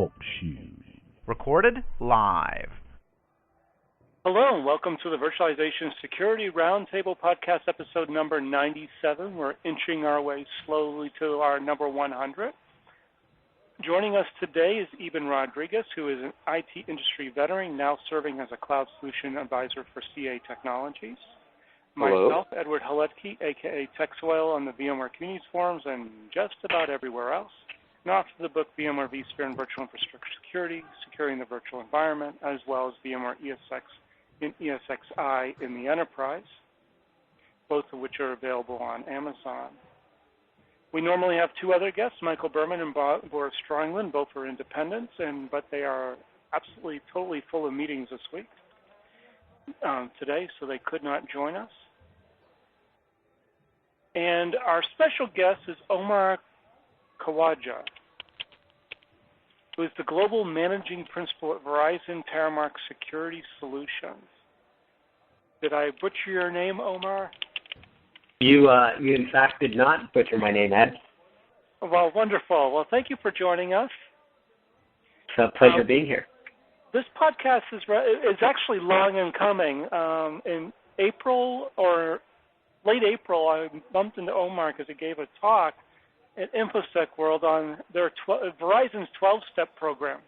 Talk Show. Recorded live. Hello, and welcome to the Virtualization Security Roundtable Podcast, episode number 97. We're inching our way slowly to our number 100. Joining us today is Eben Rodriguez, who is an IT industry veteran, now serving as a cloud solution advisor for CA Technologies. Hello. Myself, Edward Haletke, a.k.a. TechSoil on the VMware Communities Forums and just about everywhere else. And author of the book VMware vSphere and Virtual Infrastructure Security, Securing the Virtual Environment, as well as VMware ESX and ESXi in the Enterprise, both of which are available on Amazon. We normally have two other guests, Michael Berman and Boris Strongland. Both are independents, but they are absolutely, totally full of meetings this week today, so they could not join us. And our special guest is Omar Khawaja, who is the Global Managing Principal at Verizon Terramark Security Solutions. Did I butcher your name, Omar? You in fact did not butcher my name, Ed. Well, wonderful. Well, thank you for joining us. It's a pleasure being here. This podcast is actually long in coming. In April or late April, I bumped into Omar because he gave a talk at InfoSec World on their Verizon's 12-step program.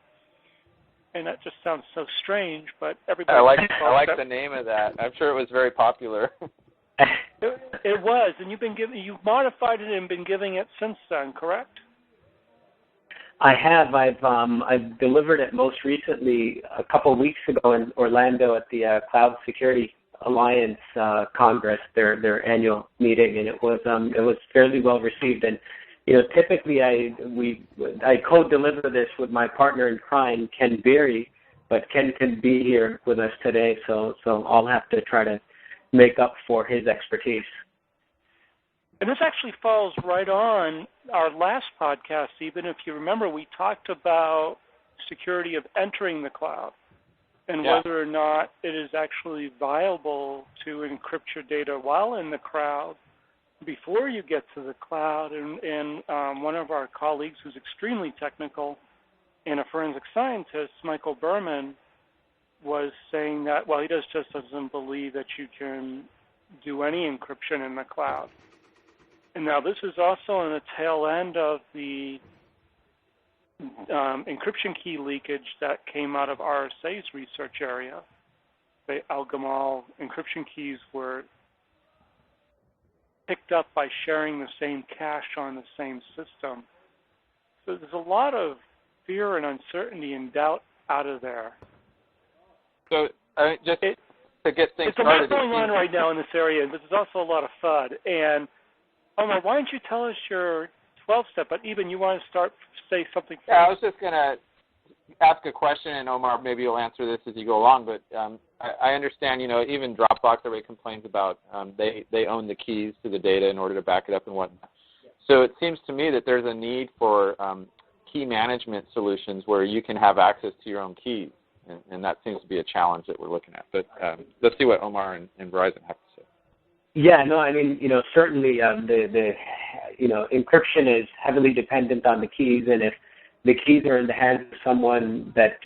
And that just sounds so strange, but everybody... I like the name of that. I'm sure it was very popular. It was, and you've modified it and been giving it since then, correct? I have. I've delivered it most recently a couple of weeks ago in Orlando at the Cloud Security Alliance Congress, their annual meeting, and it was fairly well received. And typically I co-deliver this with my partner in crime, Ken Beery, but Ken couldn't be here with us today, so I'll have to try to make up for his expertise. And this actually falls right on our last podcast. Even if you remember, we talked about security of entering the cloud and whether or not it is actually viable to encrypt your data while in the cloud before you get to the cloud. And one of our colleagues who's extremely technical and a forensic scientist, Michael Berman, was saying that, well, he just doesn't believe that you can do any encryption in the cloud. And now this is also on the tail end of the encryption key leakage that came out of RSA's research area. The Al-Gamal encryption keys were picked up by sharing the same cache on the same system. So there's a lot of fear and uncertainty and doubt out of there. So to get things started... There's a lot going on right now in this area, but there's also a lot of FUD. And Omar, why don't you tell us your 12-step, but even you want to say something first. Yeah, I was just going to ask a question, and Omar, maybe you'll answer this as you go along, but I understand, even Dropbox, everybody complains about they own the keys to the data in order to back it up and whatnot. So it seems to me that there's a need for key management solutions where you can have access to your own keys, and that seems to be a challenge that we're looking at. But let's see what Omar and Verizon have to say. Yeah, no, I mean, certainly the encryption is heavily dependent on the keys, and if the keys are in the hands of someone that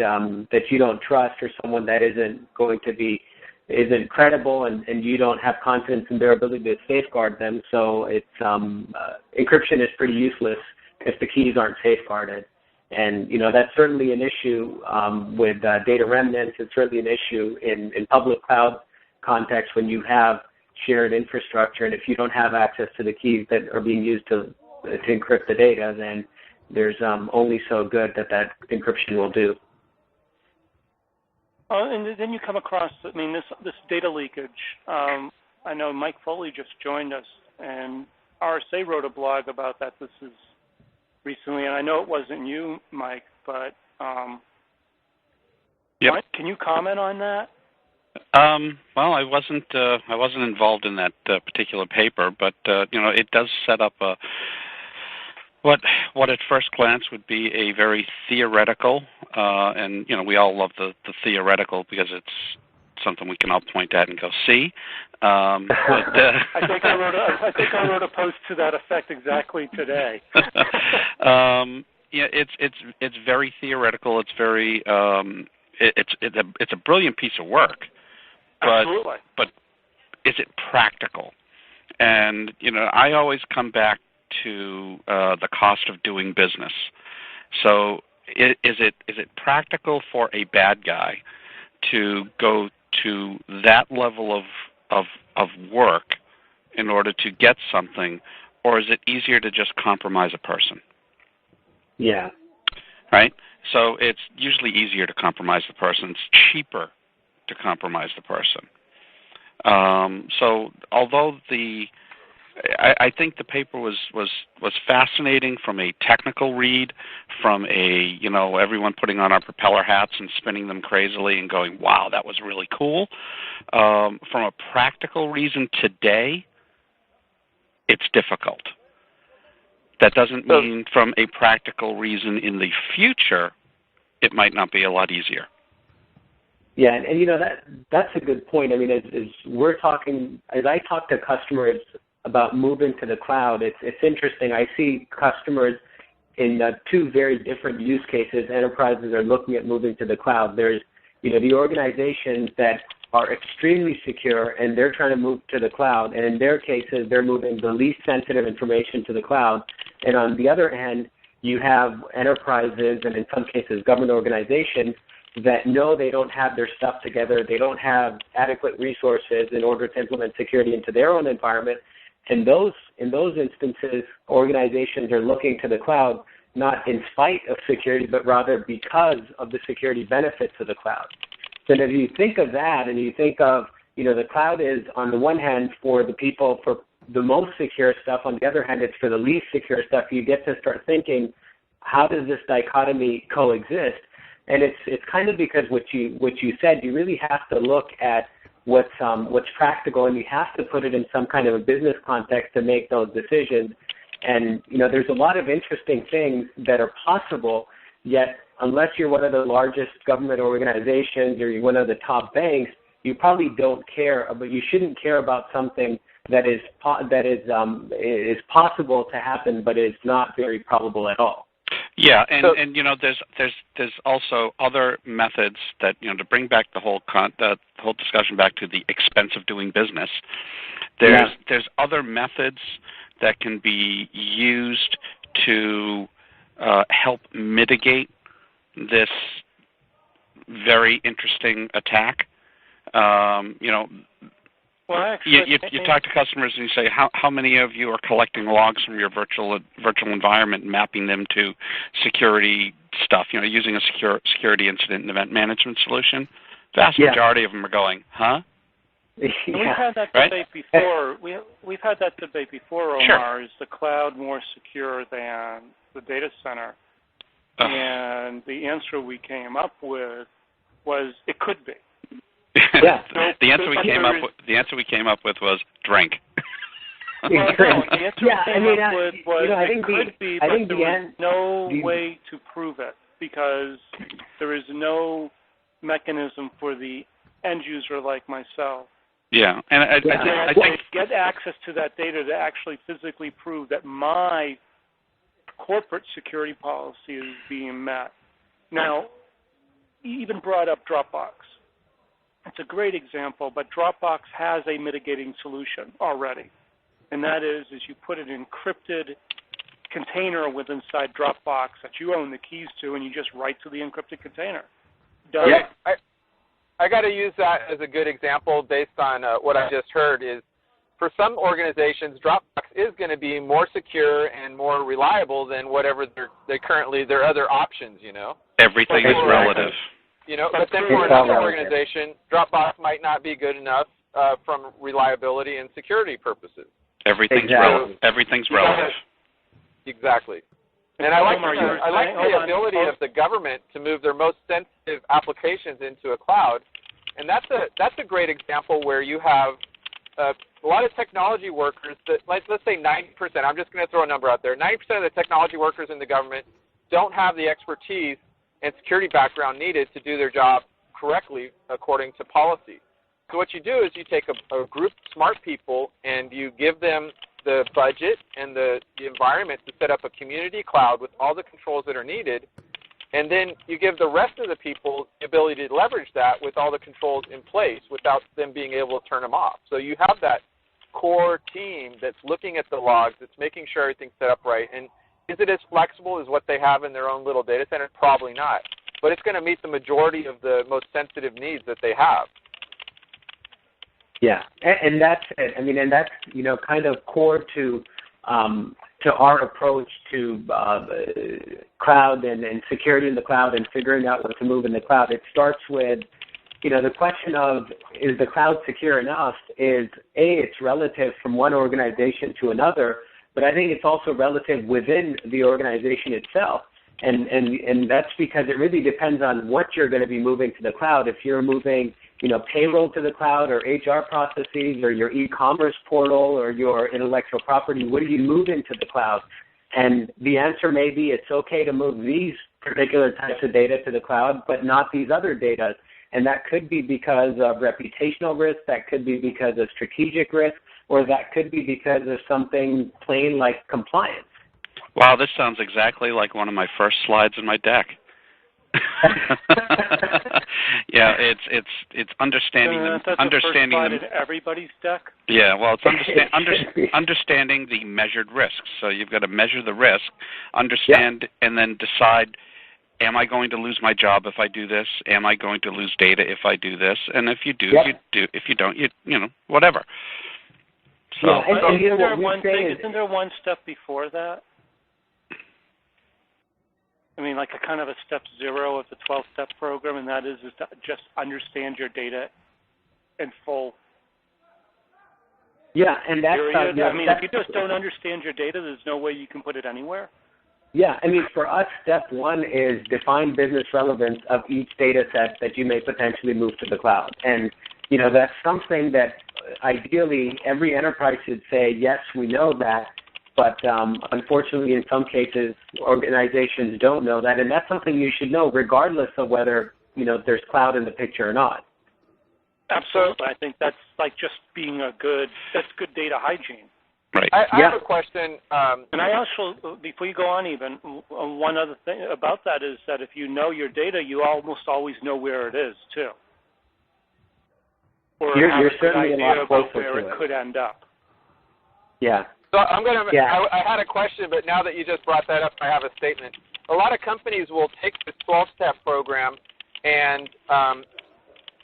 you don't trust or someone that isn't credible and you don't have confidence in their ability to safeguard them, so it's encryption is pretty useless if the keys aren't safeguarded. And, that's certainly an issue with data remnants. It's certainly an issue in public cloud context when you have shared infrastructure, and if you don't have access to the keys that are being used to encrypt the data, then there's only so good that encryption will do. And then you come across, this data leakage. I know Mike Foley just joined us, and RSA wrote a blog about that. This is recently, and I know it wasn't you, Mike, but yep. Mike, can you comment on that? Well, I wasn't involved in that particular paper, but it does set up what at first glance would be a very theoretical, and we all love the theoretical because it's something we can all point at and go see. I think I wrote a post to that effect exactly today. Yeah, it's very theoretical. It's very it's a brilliant piece of work. But, Absolutely. But is it practical? And I always come back to the cost of doing business. So is it practical for a bad guy to go to that level of work in order to get something, or is it easier to just compromise a person? Yeah. Right? So it's usually easier to compromise the person. It's cheaper to compromise the person. So although I think the paper was fascinating from a technical read, from a everyone putting on our propeller hats and spinning them crazily and going, wow, that was really cool. From a practical reason today, it's difficult. That doesn't mean from a practical reason in the future, it might not be a lot easier. Yeah, and that's a good point. I mean, as I talk to customers about moving to the cloud, it's interesting. I see customers in two very different use cases. Enterprises are looking at moving to the cloud. There's, the organizations that are extremely secure, and they're trying to move to the cloud. And in their cases, they're moving the least sensitive information to the cloud. And on the other hand, you have enterprises, and in some cases, government organizations, that know they don't have their stuff together. They don't have adequate resources in order to implement security into their own environment. And in those instances, organizations are looking to the cloud not in spite of security, but rather because of the security benefits of the cloud. So if you think of that, and you think of, the cloud is on the one hand for the people for the most secure stuff. On the other hand, it's for the least secure stuff. You get to start thinking, how does this dichotomy coexist? And it's kind of because what you said, you really have to look at what's practical, and you have to put it in some kind of a business context to make those decisions. And there's a lot of interesting things that are possible, yet unless you're one of the largest government organizations or you're one of the top banks, you probably don't care, but you shouldn't care about something that is possible to happen, but is not very probable at all. Yeah, and there's also other methods that to bring back the whole discussion back to the expense of doing business. There's other methods that can be used to help mitigate this very interesting attack. You talk to customers and you say, how many of you are collecting logs from your virtual environment and mapping them to security stuff, using a security incident and event management solution? Vast majority of them are going, huh? We've had that debate before. We've had that debate before, Omar. Sure. Is the cloud more secure than the data center? And the answer we came up with was it could be. Yeah. The answer we came up with was drink. Well, no, the answer we came up with was it could be, but there was no way to prove it because there is no mechanism for the end user like myself. Yeah, and I think get access to that data to actually physically prove that my corporate security policy is being met. Now, you even brought up Dropbox. It's a great example, but Dropbox has a mitigating solution already, and that is you put an encrypted container within inside Dropbox that you own the keys to, and you just write to the encrypted container. I got to use that as a good example based on what I just heard is for some organizations, Dropbox is going to be more secure and more reliable than whatever their other options, Everything is relative. But then for another organization, Dropbox might not be good enough from reliability and security purposes. Everything's relative. Exactly. And I like the ability of the government to move their most sensitive applications into a cloud, and that's a great example where you have a lot of technology workers that, let's say 90%. I'm just going to throw a number out there. 90% of the technology workers in the government don't have the expertise and security background needed to do their job correctly according to policy. So what you do is you take a group of smart people and you give them the budget and the environment to set up a community cloud with all the controls that are needed, and then you give the rest of the people the ability to leverage that with all the controls in place without them being able to turn them off. So you have that core team that's looking at the logs, that's making sure everything's set up right. And is it as flexible as what they have in their own little data center? Probably not. But it's going to meet the majority of the most sensitive needs that they have. Yeah, and that's it. I mean, and that's, kind of core to our approach to cloud and security in the cloud and figuring out what to move in the cloud. It starts with, the question of, is the cloud secure enough is, it's relative from one organization to another, but I think it's also relative within the organization itself. And that's because it really depends on what you're going to be moving to the cloud. If you're moving, payroll to the cloud, or HR processes, or your e-commerce portal, or your intellectual property, what do you move into the cloud? And the answer may be it's okay to move these particular types of data to the cloud, but not these other data. And that could be because of reputational risk, that could be because of strategic risk, or that could be because of something plain like compliance. Wow, this sounds exactly like one of my first slides in my deck. Yeah, it's understanding that's understanding the first slide in everybody's deck. Yeah, well, it's understanding the measured risks. So you've got to measure the risk, understand, and then decide: am I going to lose my job if I do this? Am I going to lose data if I do this? And if you do, you do. If you don't, you whatever. So, isn't there one step before that? I mean, like a kind of a step 0 of the 12-step program, and that is to just understand your data in full. Yeah, and that's if you just don't understand your data, there's no way you can put it anywhere. Yeah, I mean, for us, step 1 is define business relevance of each data set that you may potentially move to the cloud. And, that's something that ideally every enterprise should say, yes, we know that, but unfortunately in some cases organizations don't know that, and that's something you should know regardless of whether, there's cloud in the picture or not. Absolutely. I think that's like just being that's good data hygiene. Right. I have a question. And I also, before you go on even, one other thing about that is that if you know your data, you almost always know where it is, too. Or you're certainly a lot closer where to it could end up. Yeah. So I had a question, but now that you just brought that up, I have a statement. A lot of companies will take this 12-step program and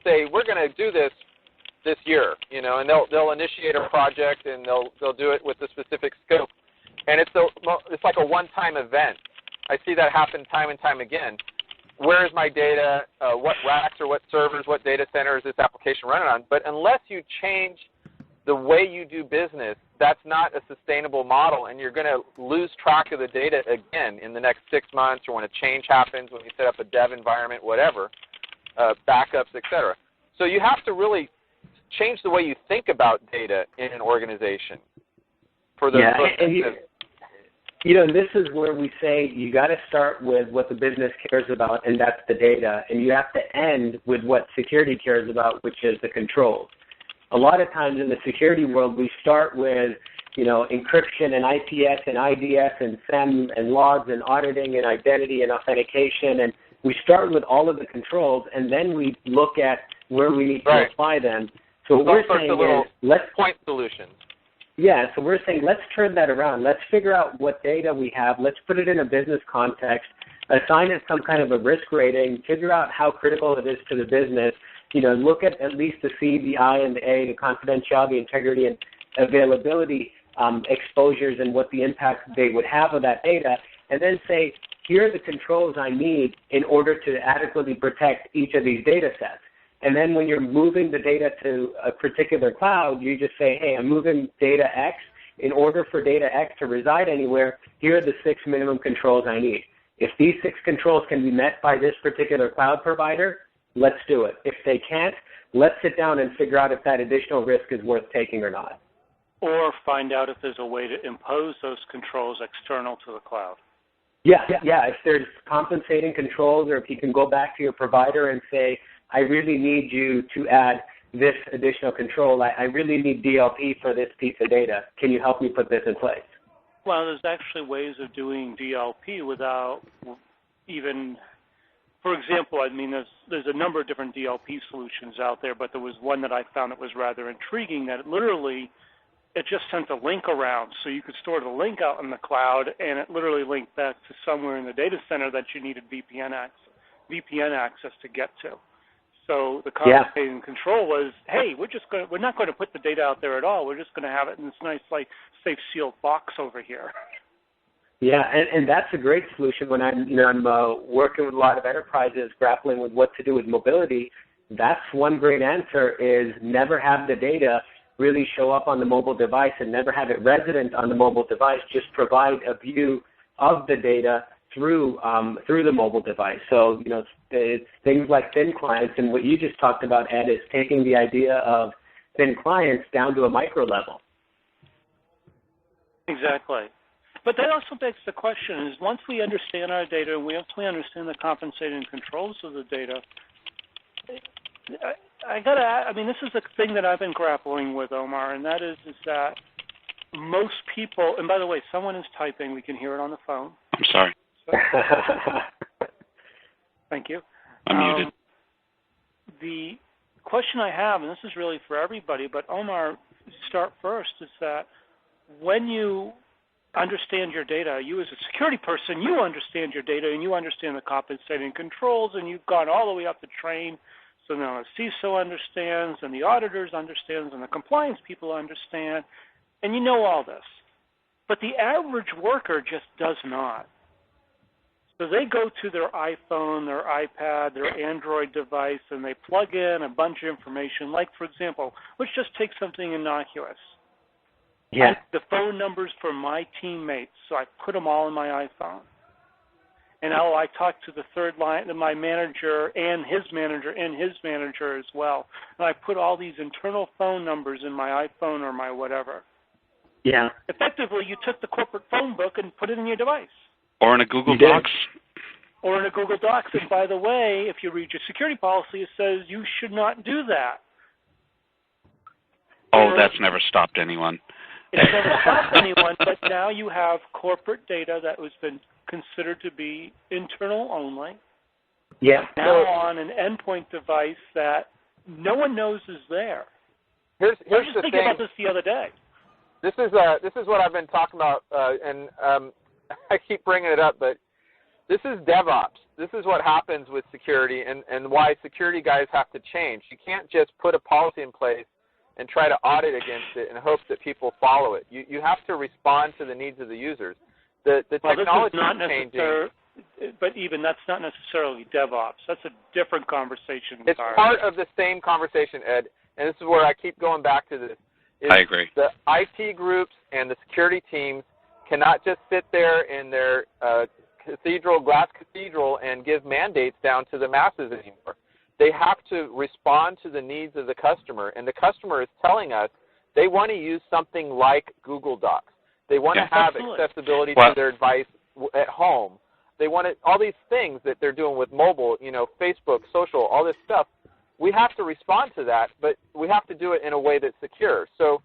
say, we're going to do this year, and they'll initiate a project and they'll do it with a specific scope, and it's like a one-time event. I see that happen time and time again. Where is my data? What racks or what servers, what data center is this application running on? But unless you change the way you do business, that's not a sustainable model, and you're going to lose track of the data again in the next 6 months, or when a change happens, when you set up a dev environment, whatever, backups, etc. So you have to really change the way you think about data in an organization. For the this is where we say you got to start with what the business cares about, and that's the data, and you have to end with what security cares about, which is the controls. A lot of times in the security world, we start with, encryption and IPS and IDS and SEM and logs and auditing and identity and authentication, and we start with all of the controls, and then we look at where we need to apply them. So what we're saying is, let's point solutions. Yeah, so we're saying let's turn that around. Let's figure out what data we have. Let's put it in a business context, assign it some kind of a risk rating, figure out how critical it is to the business. Look at least the C, the I, and the A, the confidentiality, integrity, and availability exposures and what the impact they would have of that data, and then say, here are the controls I need in order to adequately protect each of these data sets. And then when you're moving the data to a particular cloud, you just say, hey, I'm moving data X. In order for data X to reside anywhere, here are the 6 minimum controls I need. If these 6 controls can be met by this particular cloud provider, let's do it. If they can't, let's sit down and figure out if that additional risk is worth taking or not. Or find out if there's a way to impose those controls external to the cloud. Yeah. If there's compensating controls, or if you can go back to your provider and say, I really need you to add this additional control. I really need DLP for this piece of data. Can you help me put this in place? Well, there's actually ways of doing DLP without even, for example, I mean, there's a number of different DLP solutions out there, but there was one that I found that was rather intriguing, that it just sent a link around, so you could store the link out in the cloud, and it literally linked back to somewhere in the data center that you needed VPN access to get to. So the compensating control was, hey, we're not going to put the data out there at all. We're just going to have it in this nice, like, safe sealed box over here. Yeah, and that's a great solution when I'm working with a lot of enterprises grappling with what to do with mobility. That's one great answer, is never have the data really show up on the mobile device and never have it resident on the mobile device. Just provide a view of the data through the mobile device. So, it's things like thin clients, and what you just talked about, Ed, is taking the idea of thin clients down to a micro level. Exactly. But that also begs the question, is once we understand our data and once we understand the compensating controls of the data, this is a thing that I've been grappling with, Omar, and that is that most people, and by the way, someone is typing. We can hear it on the phone. I'm sorry. Thank you. I'm muted. The question I have, and this is really for everybody, but Omar, start first, is that when you understand your data, you as a security person, you understand your data and you understand the compensating controls, and you've gone all the way up the train. So now the CISO understands, and the auditors understands, and the compliance people understand, and you know all this. But the average worker just does not. So they go to their iPhone, their iPad, their Android device, and they plug in a bunch of information, like, for example, let's just take something innocuous. Yeah. The phone numbers for my teammates, so I put them all in my iPhone. And I talk to the third line, my manager and his manager as well. And I put all these internal phone numbers in my iPhone or my whatever. Yeah. Effectively, you took the corporate phone book and put it in your device. Or in a Google Docs. Or in a Google Docs. And by the way, if you read your security policy, it says you should not do that. Oh, that's never stopped anyone. It's never stopped anyone, but now you have corporate data that has been considered to be internal only. Yeah. Now on an endpoint device that no one knows is there. Here's I was just the thinking thing. about this the other day. This is what I've been talking about, and I keep bringing it up, but this is DevOps. This is what happens with security, and why security guys have to change. You can't just put a policy in place and try to audit against it and hope that people follow it. You have to respond to the needs of the users. The technology is changing. But even that's not necessarily DevOps. That's a different conversation. It's part of the same conversation, Ed, and this is where I keep going back to this. I agree. The IT groups and the security teams cannot just sit there in their glass cathedral and give mandates down to the masses anymore. They have to respond to the needs of the customer, and the customer is telling us they want to use something like Google Docs. They want to have accessibility to their device at home. They want all these things that they're doing with mobile, Facebook, social, all this stuff. We have to respond to that, but we have to do it in a way that's secure. So,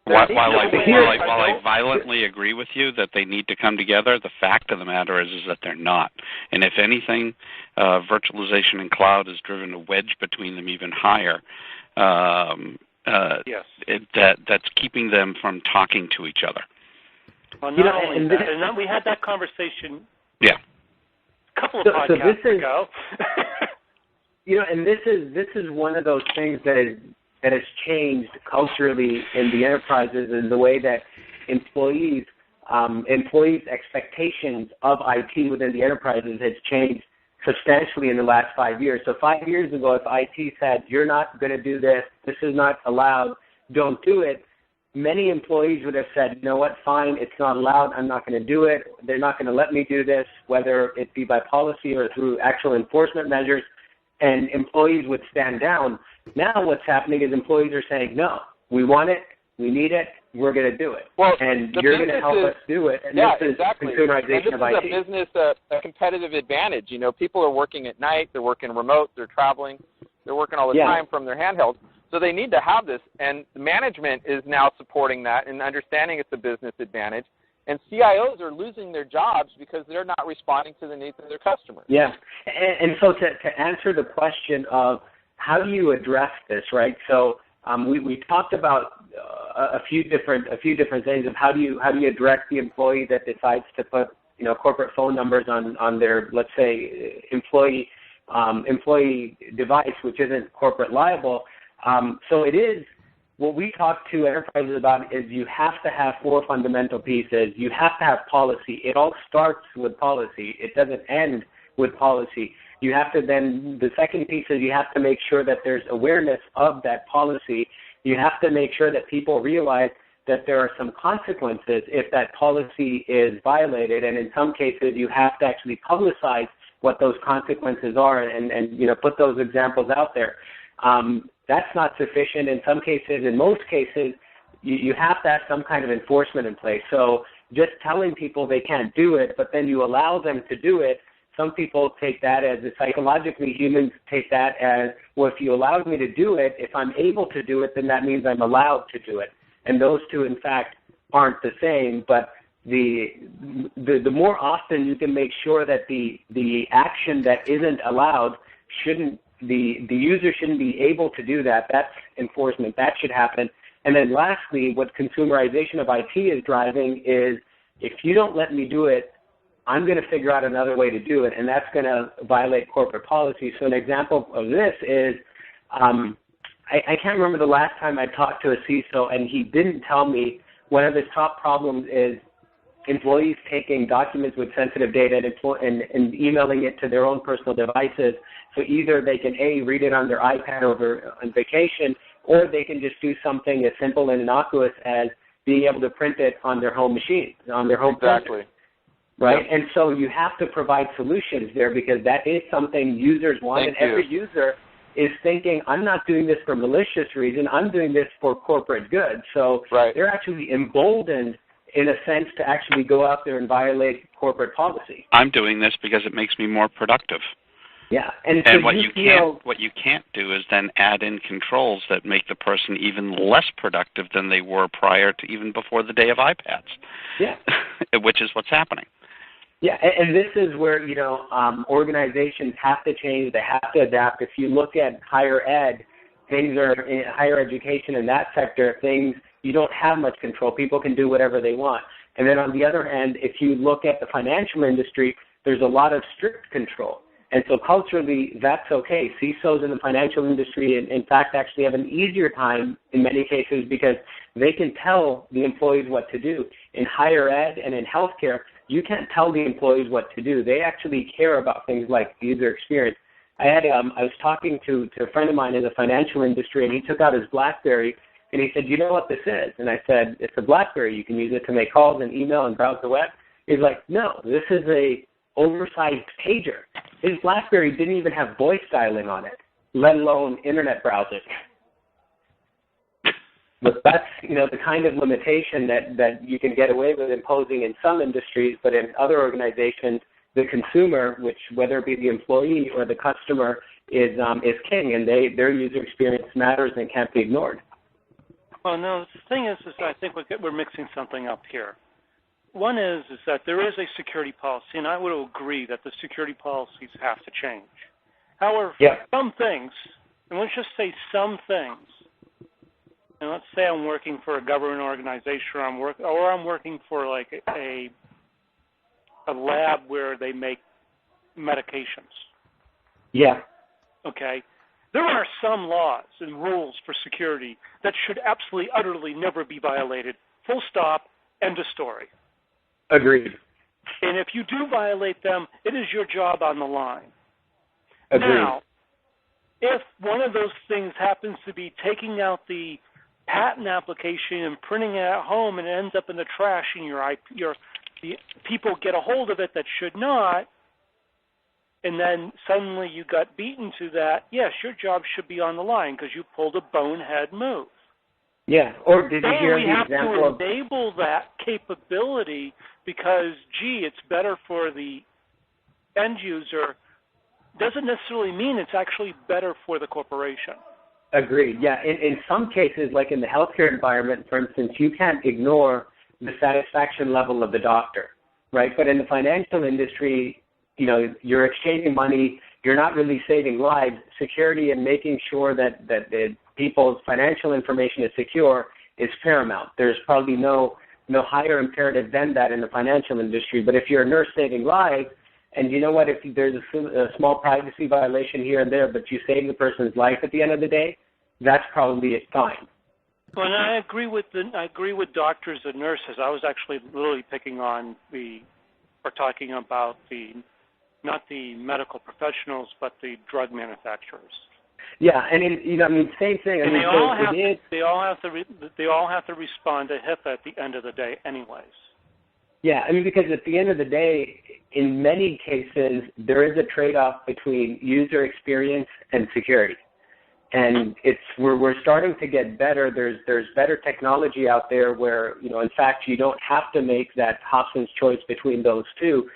while I violently agree with you that they need to come together, the fact of the matter is that they're not. And if anything, virtualization and cloud has driven a wedge between them even higher. Yes. That's keeping them from talking to each other. Well, not only that, and we had that conversation. Yeah. A couple of podcasts ago. And this is one of those things that has changed culturally in the enterprises, and the way that employees' expectations of IT within the enterprises has changed substantially in the last 5 years. So 5 years ago, if IT said, you're not going to do this, this is not allowed, don't do it, many employees would have said, you know what, fine, it's not allowed, I'm not going to do it, they're not going to let me do this, whether it be by policy or through actual enforcement measures, and employees would stand down. Now what's happening is employees are saying, no, we want it, we need it, we're going to do it. Well, and you're going to help us do it. And this is consumerization of IT. This is a business, a competitive advantage. People are working at night, they're working remote, they're traveling. They're working all the time from their handhelds. So they need to have this, and management is now supporting that and understanding it's a business advantage. And CIOs are losing their jobs because they're not responding to the needs of their customers. Yeah, and so to answer the question of how do you address this, right? So we talked about a few different things of how do you address the employee that decides to put corporate phone numbers on their, let's say, employee device, which isn't corporate liable. So it is, what we talk to enterprises about is you have to have 4 fundamental pieces. You have to have policy. It all starts with policy. It doesn't end with policy. You have to then, the second piece is you have to make sure that there's awareness of that policy. You have to make sure that people realize that there are some consequences if that policy is violated, and in some cases you have to actually publicize what those consequences are and put those examples out there. That's not sufficient in some cases. In most cases, you have to have some kind of enforcement in place. So just telling people they can't do it, but then you allow them to do it, some people take that as, psychologically, humans take that as, well, if you allowed me to do it, if I'm able to do it, then that means I'm allowed to do it. And those two, in fact, aren't the same, but the more often you can make sure that the action that isn't allowed shouldn't, the user shouldn't be able to do that. That's enforcement. That should happen. And then lastly, what consumerization of IT is driving is, if you don't let me do it, I'm going to figure out another way to do it, and that's going to violate corporate policy. So an example of this is, I can't remember the last time I talked to a CISO, and he didn't tell me one of his top problems is employees taking documents with sensitive data and emailing it to their own personal devices. So either they can, A, read it on their iPad over on vacation, or they can just do something as simple and innocuous as being able to print it on their home machine, on their home printer. Right? Yep. And so you have to provide solutions there, because that is something users want. Every user is thinking, I'm not doing this for malicious reason, I'm doing this for corporate good. So they're actually emboldened, in a sense, to actually go out there and violate corporate policy. I'm doing this because it makes me more productive. Yeah, and what you can't do is then add in controls that make the person even less productive than they were prior to, even before the day of iPads. Yeah, which is what's happening. Yeah, and this is where organizations have to change. They have to adapt. If you look at higher ed, things are in higher education in that sector. Things you don't have much control. People can do whatever they want. And then on the other hand, if you look at the financial industry, there's a lot of strict control. And so culturally, that's okay. CISOs in the financial industry, in fact, actually have an easier time in many cases because they can tell the employees what to do. In higher ed and in healthcare, you can't tell the employees what to do. They actually care about things like user experience. I was talking to a friend of mine in the financial industry, and he took out his BlackBerry, and he said, you know what this is? And I said, it's a BlackBerry. You can use it to make calls and email and browse the web. He's like, no, this is a oversized pager. His BlackBerry didn't even have voice dialing on it, let alone internet browsing. But that's, the kind of limitation that you can get away with imposing in some industries, but in other organizations, the consumer, which whether it be the employee or the customer, is king, and their user experience matters and can't be ignored. Well, no, the thing is I think we're mixing something up here. One is that there is a security policy, and I would agree that the security policies have to change. However, some things, and let's just say some things, and let's say I'm working for a government organization, or I'm working for like a lab where they make medications. Yeah. Okay. There are some laws and rules for security that should absolutely, utterly never be violated. Full stop, end of story. Agreed. And if you do violate them, it is your job on the line. Agreed. Now, if one of those things happens to be taking out the patent application and printing it at home and it ends up in the trash and the people get a hold of it that should not, and then suddenly you got beaten to that, yes, your job should be on the line because you pulled a bonehead move. Yeah, or did you hear the example of... we have to enable that capability because, gee, it's better for the end user doesn't necessarily mean it's actually better for the corporation. Agreed. Yeah. In some cases, like in the healthcare environment, for instance, you can't ignore the satisfaction level of the doctor, right? But in the financial industry, you know, you're exchanging money, you're not really saving lives. Security and making sure that the people's financial information is secure is paramount. There's probably no higher imperative than that in the financial industry. But if you're a nurse saving lives, and you know what, if there's a small privacy violation here and there, but you save the person's life at the end of the day, that's probably fine. Well, and I agree with doctors and nurses. I was actually literally picking on talking about not the medical professionals, but the drug manufacturers. Yeah, and same thing. And they all have to respond to HIPAA at the end of the day, anyways. Yeah, because at the end of the day, in many cases, there is a trade-off between user experience and security. And we're starting to get better. There's better technology out there where, in fact, you don't have to make that Hobson's choice between those two.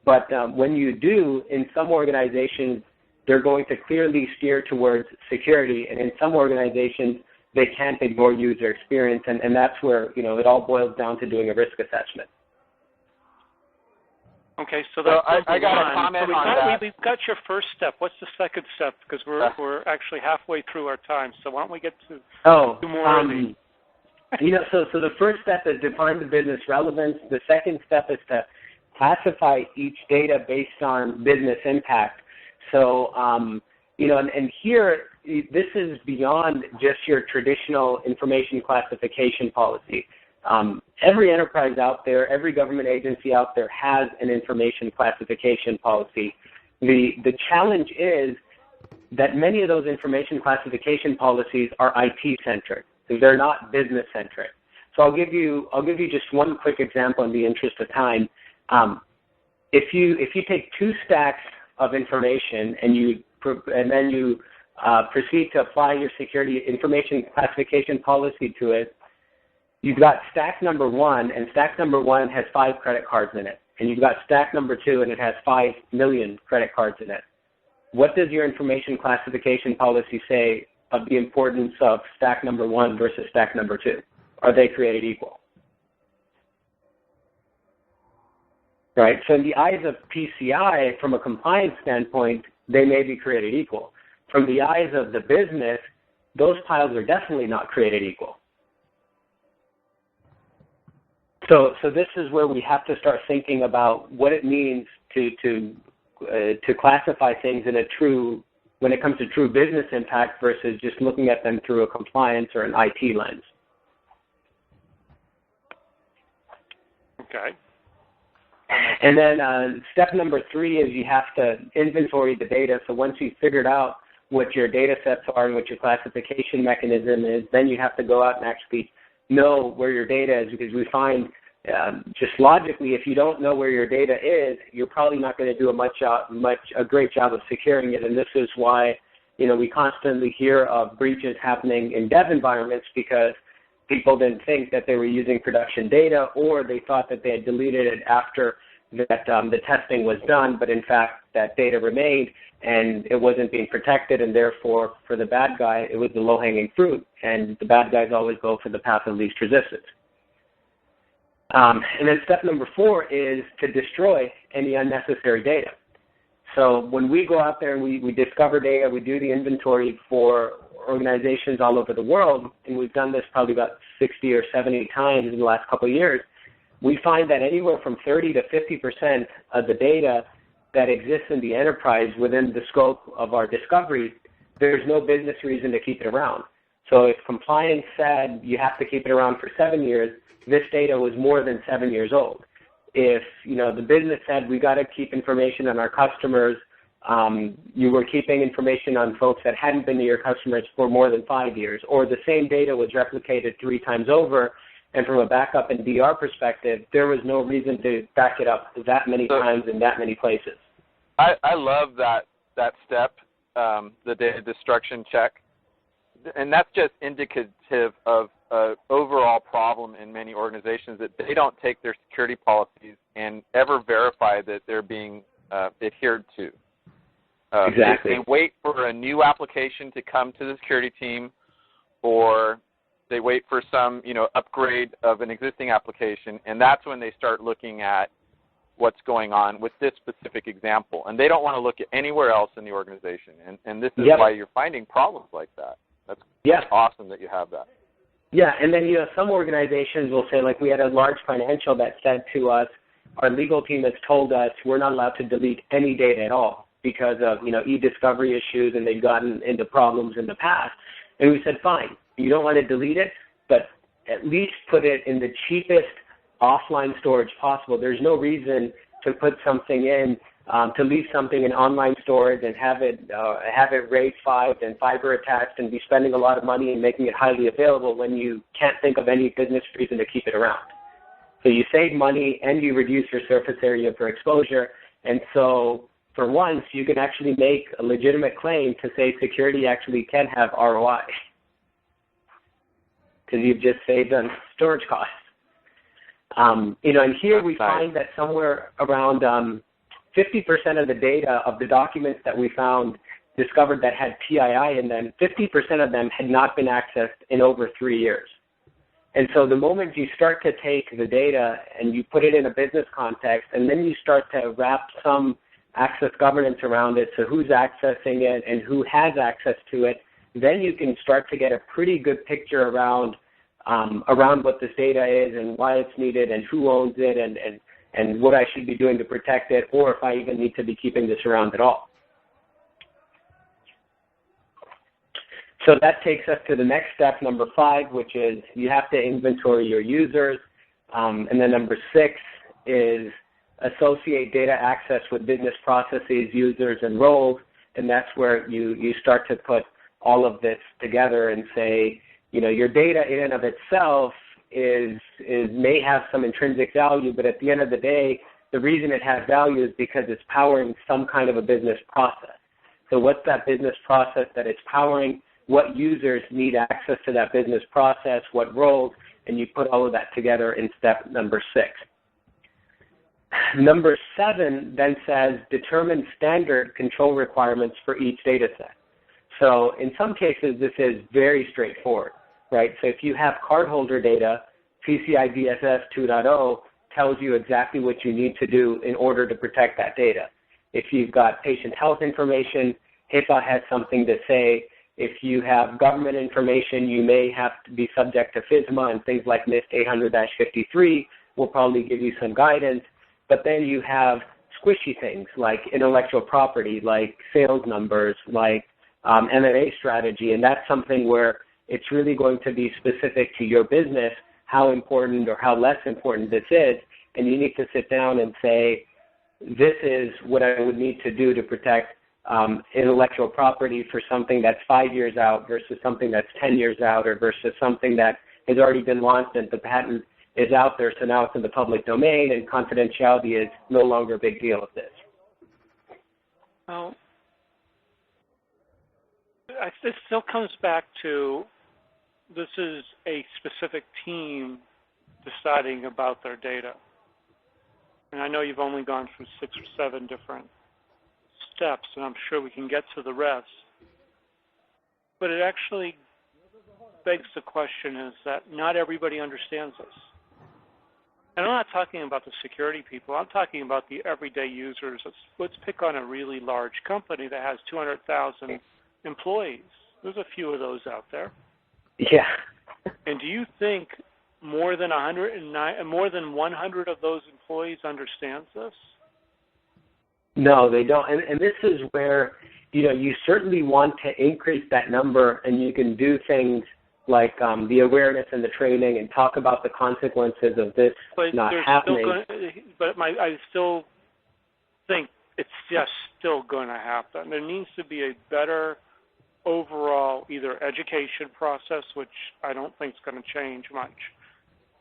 But when you do, in some organizations, they're going to clearly steer towards security. And in some organizations, they can't ignore user experience. And that's where, it all boils down to doing a risk assessment. Okay, so that's I got a comment on that. We've got your first step. What's the second step? Because we're actually halfway through our time. So why don't we get to two more of these? So the first step is define the business relevance. The second step is to classify each data based on business impact. So, and here, this is beyond just your traditional information classification policy. Every enterprise out there, every government agency out there has an information classification policy. The challenge is that many of those information classification policies are IT-centric. They're not business-centric. So I'll give you just one quick example in the interest of time. If you take two stacks of information and then you proceed to apply your security information classification policy to it, you've got stack number one, and stack number one has 5 credit cards in it. And you've got stack number 2, and it has 5 million credit cards in it. What does your information classification policy say of the importance of stack number 1 versus stack number 2? Are they created equal? Right? So in the eyes of PCI, from a compliance standpoint, they may be created equal. From the eyes of the business, those piles are definitely not created equal. So this is where we have to start thinking about what it means to classify things when it comes to true business impact versus just looking at them through a compliance or an IT lens. Okay. And then step number 3 is you have to inventory the data. So once you've figured out what your data sets are and what your classification mechanism is, then you have to go out and actually know where your data is, because we find just logically, if you don't know where your data is, you're probably not going to do a great job of securing it. And this is why, we constantly hear of breaches happening in dev environments, because people didn't think that they were using production data, or they thought that they had deleted it after that the testing was done, but in fact that data remained and it wasn't being protected, and therefore for the bad guy it was the low-hanging fruit, and the bad guys always go for the path of least resistance. And then step number 4 is to destroy any unnecessary data. So when we go out there and we discover data, we do the inventory for organizations all over the world, and we've done this probably about 60 or 70 times in the last couple of years, we find that anywhere from 30 to 50% of the data that exists in the enterprise within the scope of our discovery, there's no business reason to keep it around. So if compliance said you have to keep it around for 7 years, this data was more than 7 years old. If the business said we got to keep information on our customers, you were keeping information on folks that hadn't been to your customers for more than 5 years, or the same data was replicated 3 times over, and from a backup and DR perspective, there was no reason to back it up that many times in that many places. I love that step, the data destruction check. And that's just indicative of an overall problem in many organizations, that they don't take their security policies and ever verify that they're being adhered to. Exactly. They wait for a new application to come to the security team, or they wait for some, upgrade of an existing application, and that's when they start looking at what's going on with this specific example. And they don't want to look at anywhere else in the organization. And this is why you're finding problems like that. That's awesome that you have that. Yeah, and then, some organizations will say, like we had a large financial that said to us, our legal team has told us we're not allowed to delete any data at all because of, e-discovery issues, and they've gotten into problems in the past. And we said, fine, you don't want to delete it, but at least put it in the cheapest offline storage possible. There's no reason to put something in, to leave something in online storage and have it RAID 5'd and fiber attached and be spending a lot of money and making it highly available when you can't think of any business reason to keep it around. So you save money and you reduce your surface area for exposure. And so for once, you can actually make a legitimate claim to say security actually can have ROI because you've just saved on storage costs. And here we find that somewhere around 50% of the data of the documents that we found discovered that had PII in them, 50% of them had not been accessed in over 3 years. And so the moment you start to take the data and you put it in a business context, and then you start to wrap some access governance around it, so who's accessing it and who has access to it, then you can start to get a pretty good picture around what this data is and why it's needed and who owns it and what I should be doing to protect it, or if I even need to be keeping this around at all. So that takes us to the next step, number 5, which is you have to inventory your users. And then number 6 is associate data access with business processes, users, and roles. And that's where you start to put all of this together and say, your data in and of itself may have some intrinsic value, but at the end of the day, the reason it has value is because it's powering some kind of a business process. So what's that business process that it's powering? What users need access to that business process? What roles? And you put all of that together in step number 6. Number 7 then says determine standard control requirements for each data set. So in some cases, this is very straightforward, right? So if you have cardholder data, PCI DSS 2.0 tells you exactly what you need to do in order to protect that data. If you've got patient health information, HIPAA has something to say. If you have government information, you may have to be subject to FISMA, and things like NIST 800-53 will probably give you some guidance. But then you have squishy things like intellectual property, like sales numbers, like M&A strategy, and that's something where it's really going to be specific to your business how important or how less important this is, and you need to sit down and say, this is what I would need to do to protect intellectual property for something that's 5 years out versus something that's 10 years out, or versus something that has already been launched and the patent is out there, so now it's in the public domain and confidentiality is no longer a big deal with this. Well, it still comes back to this is a specific team deciding about their data. And I know you've only gone through 6 or 7 different steps, and I'm sure we can get to the rest. But it actually begs the question is that not everybody understands this. And I'm not talking about the security people. I'm talking about the everyday users. Let's pick on a really large company that has 200,000 employees. There's a few of those out there. Yeah. And do you think more than 100 of those employees understands this? No, they don't. And this is where, you certainly want to increase that number, and you can do things like the awareness and the training and talk about the consequences of this not happening. I still think it's just still going to happen. There needs to be a better overall either education process, which I don't think is going to change much.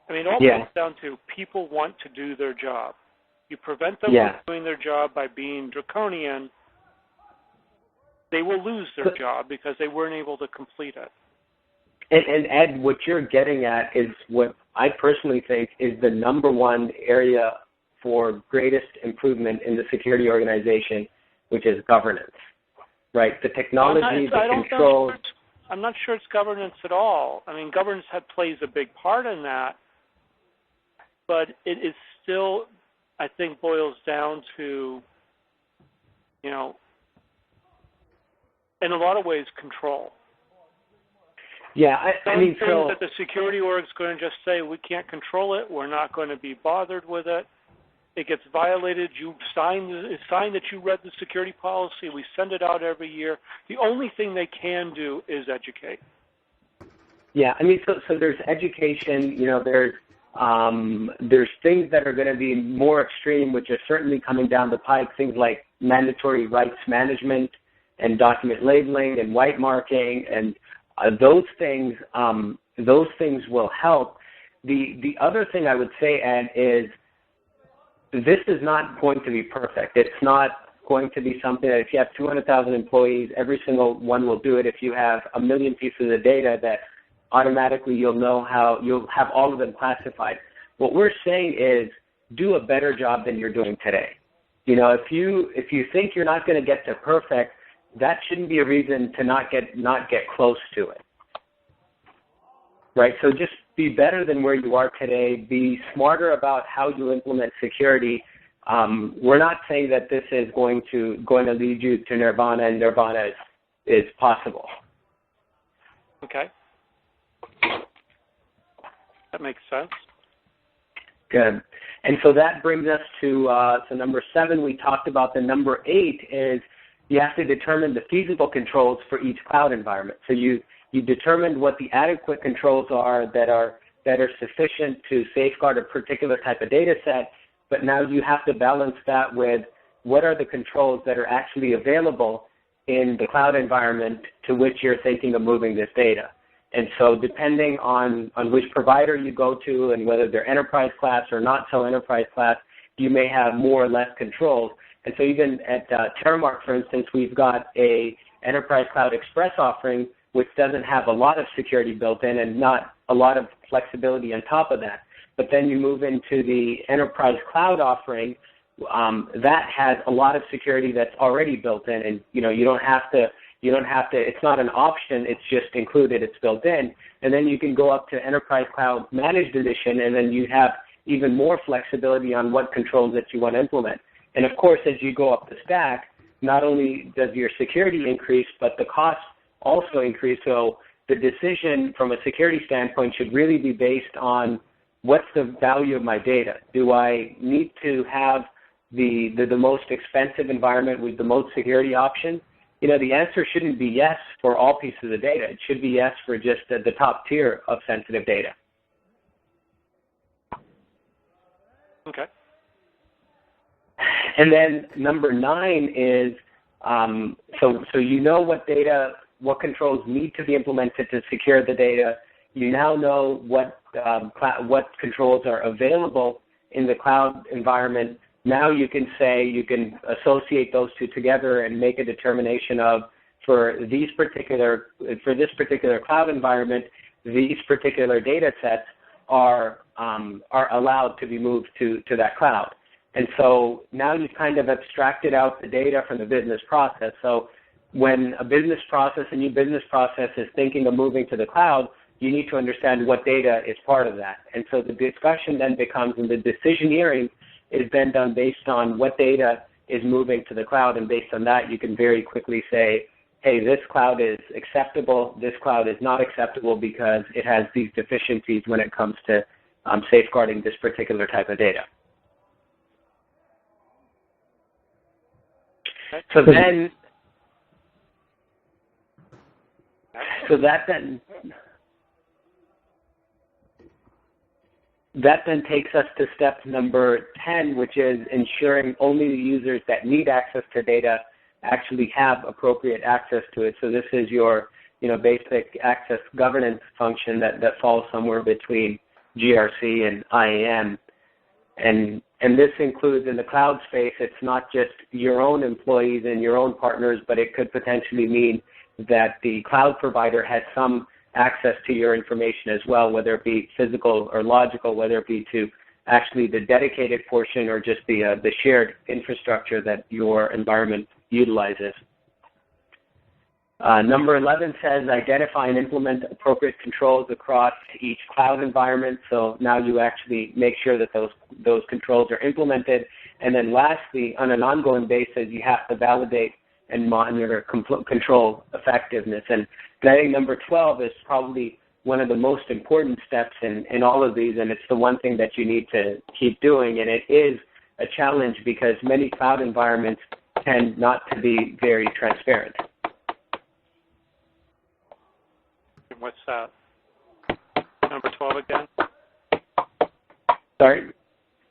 I mean, it all comes down to people want to do their job. You prevent them from doing their job by being draconian, they will lose their job because they weren't able to complete it. And Ed, what you're getting at is what I personally think is the number one area for greatest improvement in the security organization, which is governance. right? The technology, the controls. I'm not sure it's governance at all. I mean, governance plays a big part in that, but it is still, I think, boils down to, you know, in a lot of ways, control. Yeah, I mean, so that the security org is going to just say, we can't control it, we're not going to be bothered with it. It gets violated, you sign that you read the security policy, we send it out every year. The only thing they can do is educate. Yeah, I mean, so there's education, you know, there's things that are going to be more extreme, which are certainly coming down the pipe, things like mandatory rights management and document labeling and white marking, and those things will help. The other thing I would say, Ed, is this is not going to be perfect. It's not going to be something that if you have 200,000 employees, every single one will do it. If you have 1 million pieces of data, that automatically you'll know how you'll have all of them classified. What we're saying is do a better job than you're doing today. You know, if you think you're not going to get to perfect, that shouldn't be a reason to not get close to it. Right? So just be better than where you are today. Be smarter about how you implement security. We're not saying that this is going to lead you to nirvana, and nirvana is possible. Okay. That makes sense. Good. And so that brings us to number 7. We talked about the number 8 is you have to determine the feasible controls for each cloud environment. So you determined what the adequate controls are that are sufficient to safeguard a particular type of data set, but now you have to balance that with what are the controls that are actually available in the cloud environment to which you're thinking of moving this data. And so depending on which provider you go to and whether they're enterprise class or not so enterprise class, you may have more or less controls. And so even at Terramark, for instance, we've got a Enterprise Cloud Express offering which doesn't have a lot of security built in and not a lot of flexibility on top of that. But then you move into the Enterprise Cloud offering, that has a lot of security that's already built in, and you don't have to, it's not an option, it's just included, it's built in. And then you can go up to Enterprise Cloud Managed Edition, and then you have even more flexibility on what controls that you want to implement. And of course, as you go up the stack, not only does your security increase, but the costs also increase. So the decision from a security standpoint should really be based on what's the value of my data? Do I need to have the most expensive environment with the most security options? You know, the answer shouldn't be yes for all pieces of data. It should be yes for just the top tier of sensitive data. Okay. And then number 9 is, so you know what controls need to be implemented to secure the data. You now know what controls are available in the cloud environment. Now you can associate those two together and make a determination of, for this particular cloud environment, these particular data sets are allowed to be moved to that cloud. And so now you've kind of abstracted out the data from the business process. So when a business process, a new business process is thinking of moving to the cloud, you need to understand what data is part of that. And so the discussion then becomes, and the decisioneering is then done based on what data is moving to the cloud, and based on that you can very quickly say, hey, this cloud is acceptable, this cloud is not acceptable because it has these deficiencies when it comes to safeguarding this particular type of data. So then, that then takes us to step number 10, which is ensuring only the users that need access to data actually have appropriate access to it. So this is your, basic access governance function that falls somewhere between GRC and IAM. And this includes, in the cloud space, it's not just your own employees and your own partners, but it could potentially mean that the cloud provider has some access to your information as well, whether it be physical or logical, whether it be to actually the dedicated portion or just the shared infrastructure that your environment utilizes. Number 11 says identify and implement appropriate controls across each cloud environment. So now you actually make sure that those controls are implemented. And then lastly, on an ongoing basis, you have to validate and monitor control effectiveness. And I think number 12 is probably one of the most important steps in all of these, and it's the one thing that you need to keep doing. And it is a challenge because many cloud environments tend not to be very transparent. What's that? Number 12 again? Sorry?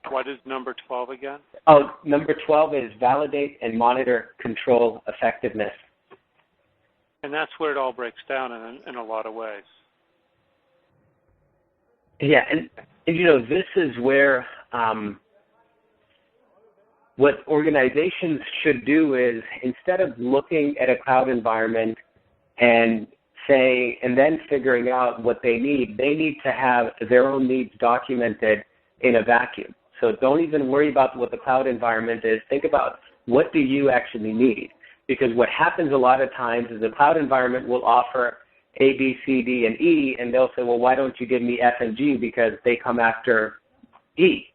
What is number 12 again? Oh, number 12 is validate and monitor control effectiveness. And that's where it all breaks down in a lot of ways. Yeah, and you know, this is where what organizations should do is, instead of looking at a cloud environment and then figuring out what they need to have their own needs documented in a vacuum. So don't even worry about what the cloud environment is. Think about, what do you actually need? Because what happens a lot of times is the cloud environment will offer A, B, C, D, and E, and they'll say, well, why don't you give me F and G, because they come after E.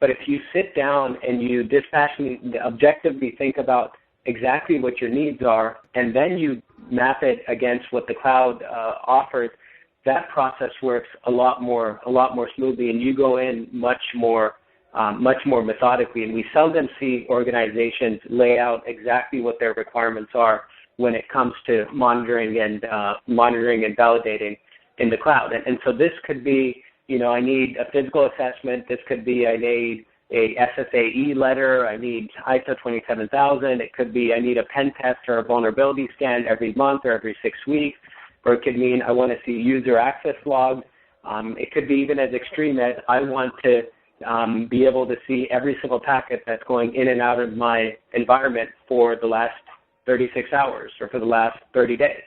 But if you sit down and you dispassionately, objectively think about exactly what your needs are, and then you map it against what the cloud offers, that process works a lot more smoothly, and you go in much more methodically. And we seldom see organizations lay out exactly what their requirements are when it comes to monitoring and validating in the cloud. And so this could be, you know, I need a physical assessment. This could be, I need a SSAE letter. I need ISO 27000. It could be, I need a pen test or a vulnerability scan every month or every 6 weeks. Or it could mean I want to see user access logs. It could be even as extreme as I want to be able to see every single packet that's going in and out of my environment for the last 36 hours or for the last 30 days.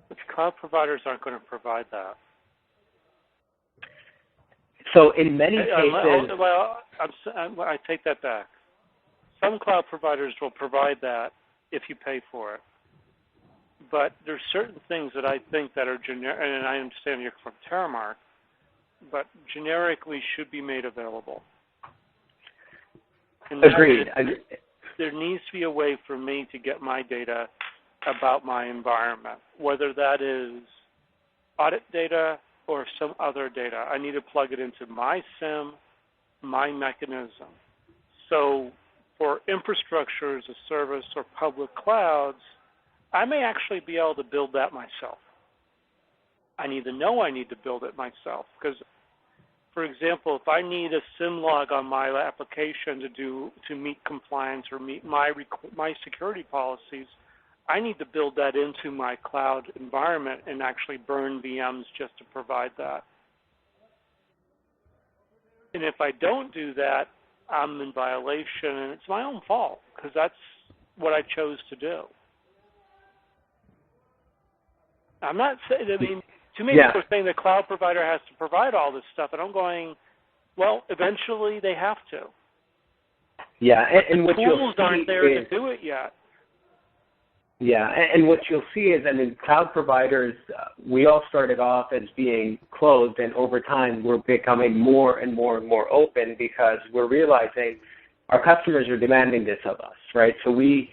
But cloud providers aren't going to provide that. So in many cases... Well, I take that back. Some cloud providers will provide that if you pay for it. But there's certain things that I think that are generic, and I understand you're from Terramark, but generically should be made available. Agreed. There needs to be a way for me to get my data about my environment, whether that is audit data or some other data. I need to plug it into my SIM, my mechanism. So for infrastructure as a service or public clouds, I may actually be able to build that myself. I need to know I need to build it myself because, for example, if I need a SIM log on my application to meet compliance or meet my security policies, I need to build that into my cloud environment and actually burn VMs just to provide that. And if I don't do that, I'm in violation, and it's my own fault because that's what I chose to do. I'm not saying, I mean, too many people are saying the cloud provider has to provide all this stuff, and I'm going, well, eventually they have to. Yeah, and what you'll tools aren't there to do it yet. Yeah, and what you'll see is, I mean, cloud providers, we all started off as being closed, and over time we're becoming more and more and more open because we're realizing our customers are demanding this of us, right? So we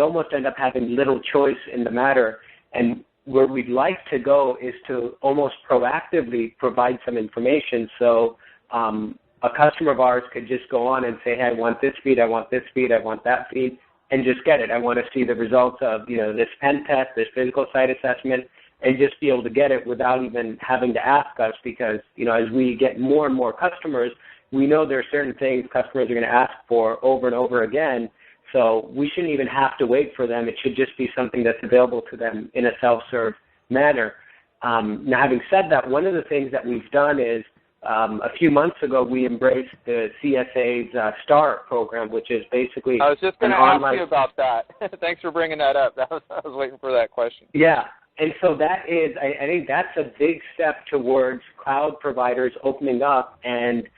almost end up having little choice in the matter, and where we'd like to go is to almost proactively provide some information. So a customer of ours could just go on and say, hey, I want this feed, I want this feed, I want that feed, and just get it. I want to see the results of, you know, this pen test, this physical site assessment, and just be able to get it without even having to ask us because, you know, as we get more and more customers, we know there are certain things customers are going to ask for over and over again. So we shouldn't even have to wait for them. It should just be something that's available to them in a self-serve manner. Now, having said that, one of the things that we've done is a few months ago we embraced the CSA's STAR program, which is basically I was just going to ask you about that. Thanks for bringing that up. I was waiting for that question. Yeah, and so that is, I think that's a big step towards cloud providers opening up and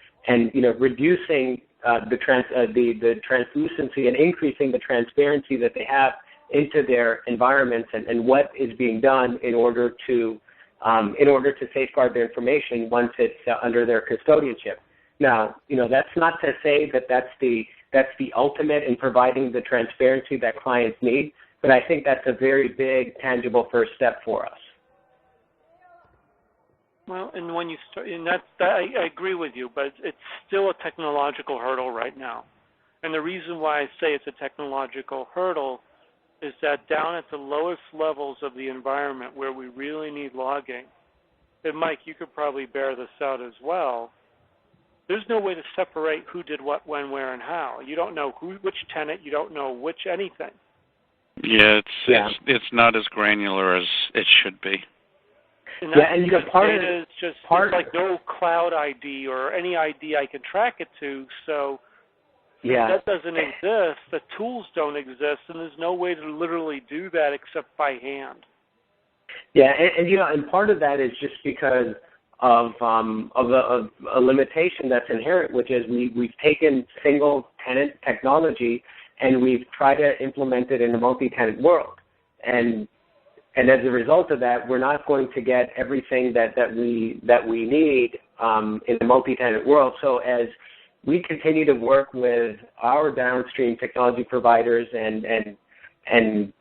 you know, reducing the translucency and increasing the transparency that they have into their environments and what is being done in order to safeguard their information once it's under their custodianship. Now, that's not to say that that's the ultimate in providing the transparency that clients need, but I think that's a very big, tangible first step for us. Well, and when you start, and I agree with you, but it's still a technological hurdle right now. And the reason why I say it's a technological hurdle is that down at the lowest levels of the environment where we really need logging, and Mike, you could probably bear this out as well, there's no way to separate who did what, when, where, and how. You don't know which tenant, you don't know which anything. Yeah, it's not as granular as it should be. And part of it is just it's like no cloud ID or any ID I can track it to, so that doesn't exist. The tools don't exist, and there's no way to literally do that except by hand. Yeah, and part of that is just because of a limitation that's inherent, which is we've taken single tenant technology and we've tried to implement it in a multi-tenant world, and as a result of that, we're not going to get everything that we need in the multi-tenant world. So as we continue to work with our downstream technology providers and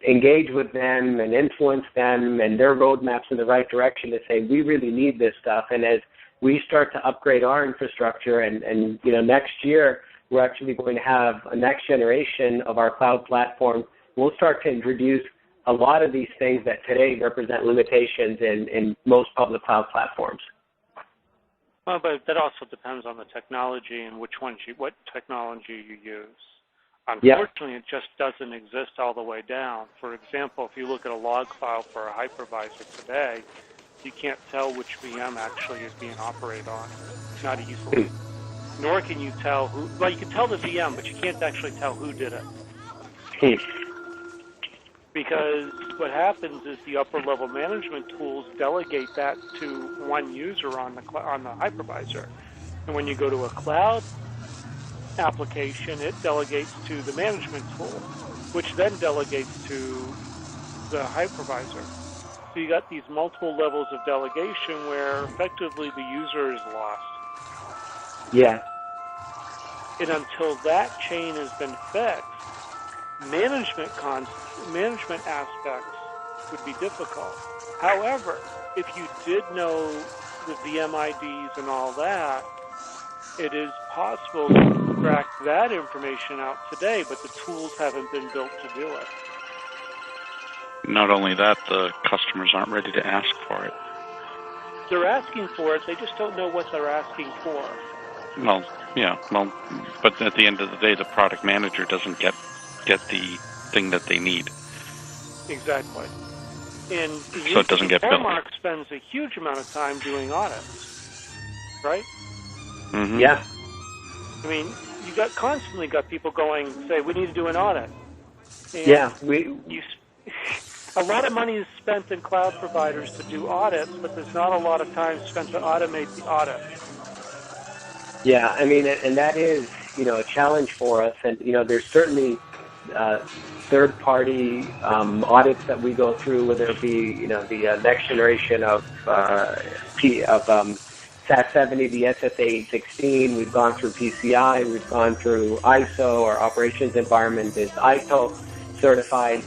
engage with them and influence them and their roadmaps in the right direction to say we really need this stuff, and as we start to upgrade our infrastructure and next year we're actually going to have a next generation of our cloud platform, we'll start to introduce a lot of these things that today represent limitations in most public cloud platforms. Well, but that also depends on the technology and what technology you use. Unfortunately, it just doesn't exist all the way down. For example, if you look at a log file for a hypervisor today, you can't tell which VM actually is being operated on, not easily. Nor can you tell who, well, you can tell the VM, but you can't actually tell who did it. Because what happens is the upper-level management tools delegate that to one user on the hypervisor. And when you go to a cloud application, it delegates to the management tool, which then delegates to the hypervisor. So you got these multiple levels of delegation where effectively the user is lost. Yeah. And until that chain has been fixed, management aspects would be difficult. However, if you did know the VM IDs and all that, it is possible to extract that information out today, but the tools haven't been built to do it. Not only that, the customers aren't ready to ask for it. They're asking for it, they just don't know what they're asking for. Well, but at the end of the day, the product manager doesn't get the thing that they need. Exactly. And so it doesn't get built. Mark spends a huge amount of time doing audits, right? Mm-hmm. Yeah. I mean, you constantly got people going, say, we need to do an audit. And a lot of money is spent in cloud providers to do audits, but there's not a lot of time spent to automate the audit. Yeah, I mean, and that is, a challenge for us. And, there's certainly third-party audits that we go through, whether it be, the next generation of SAS-70, the SSA-16. We've gone through PCI. We've gone through ISO. Our operations environment is ISO certified.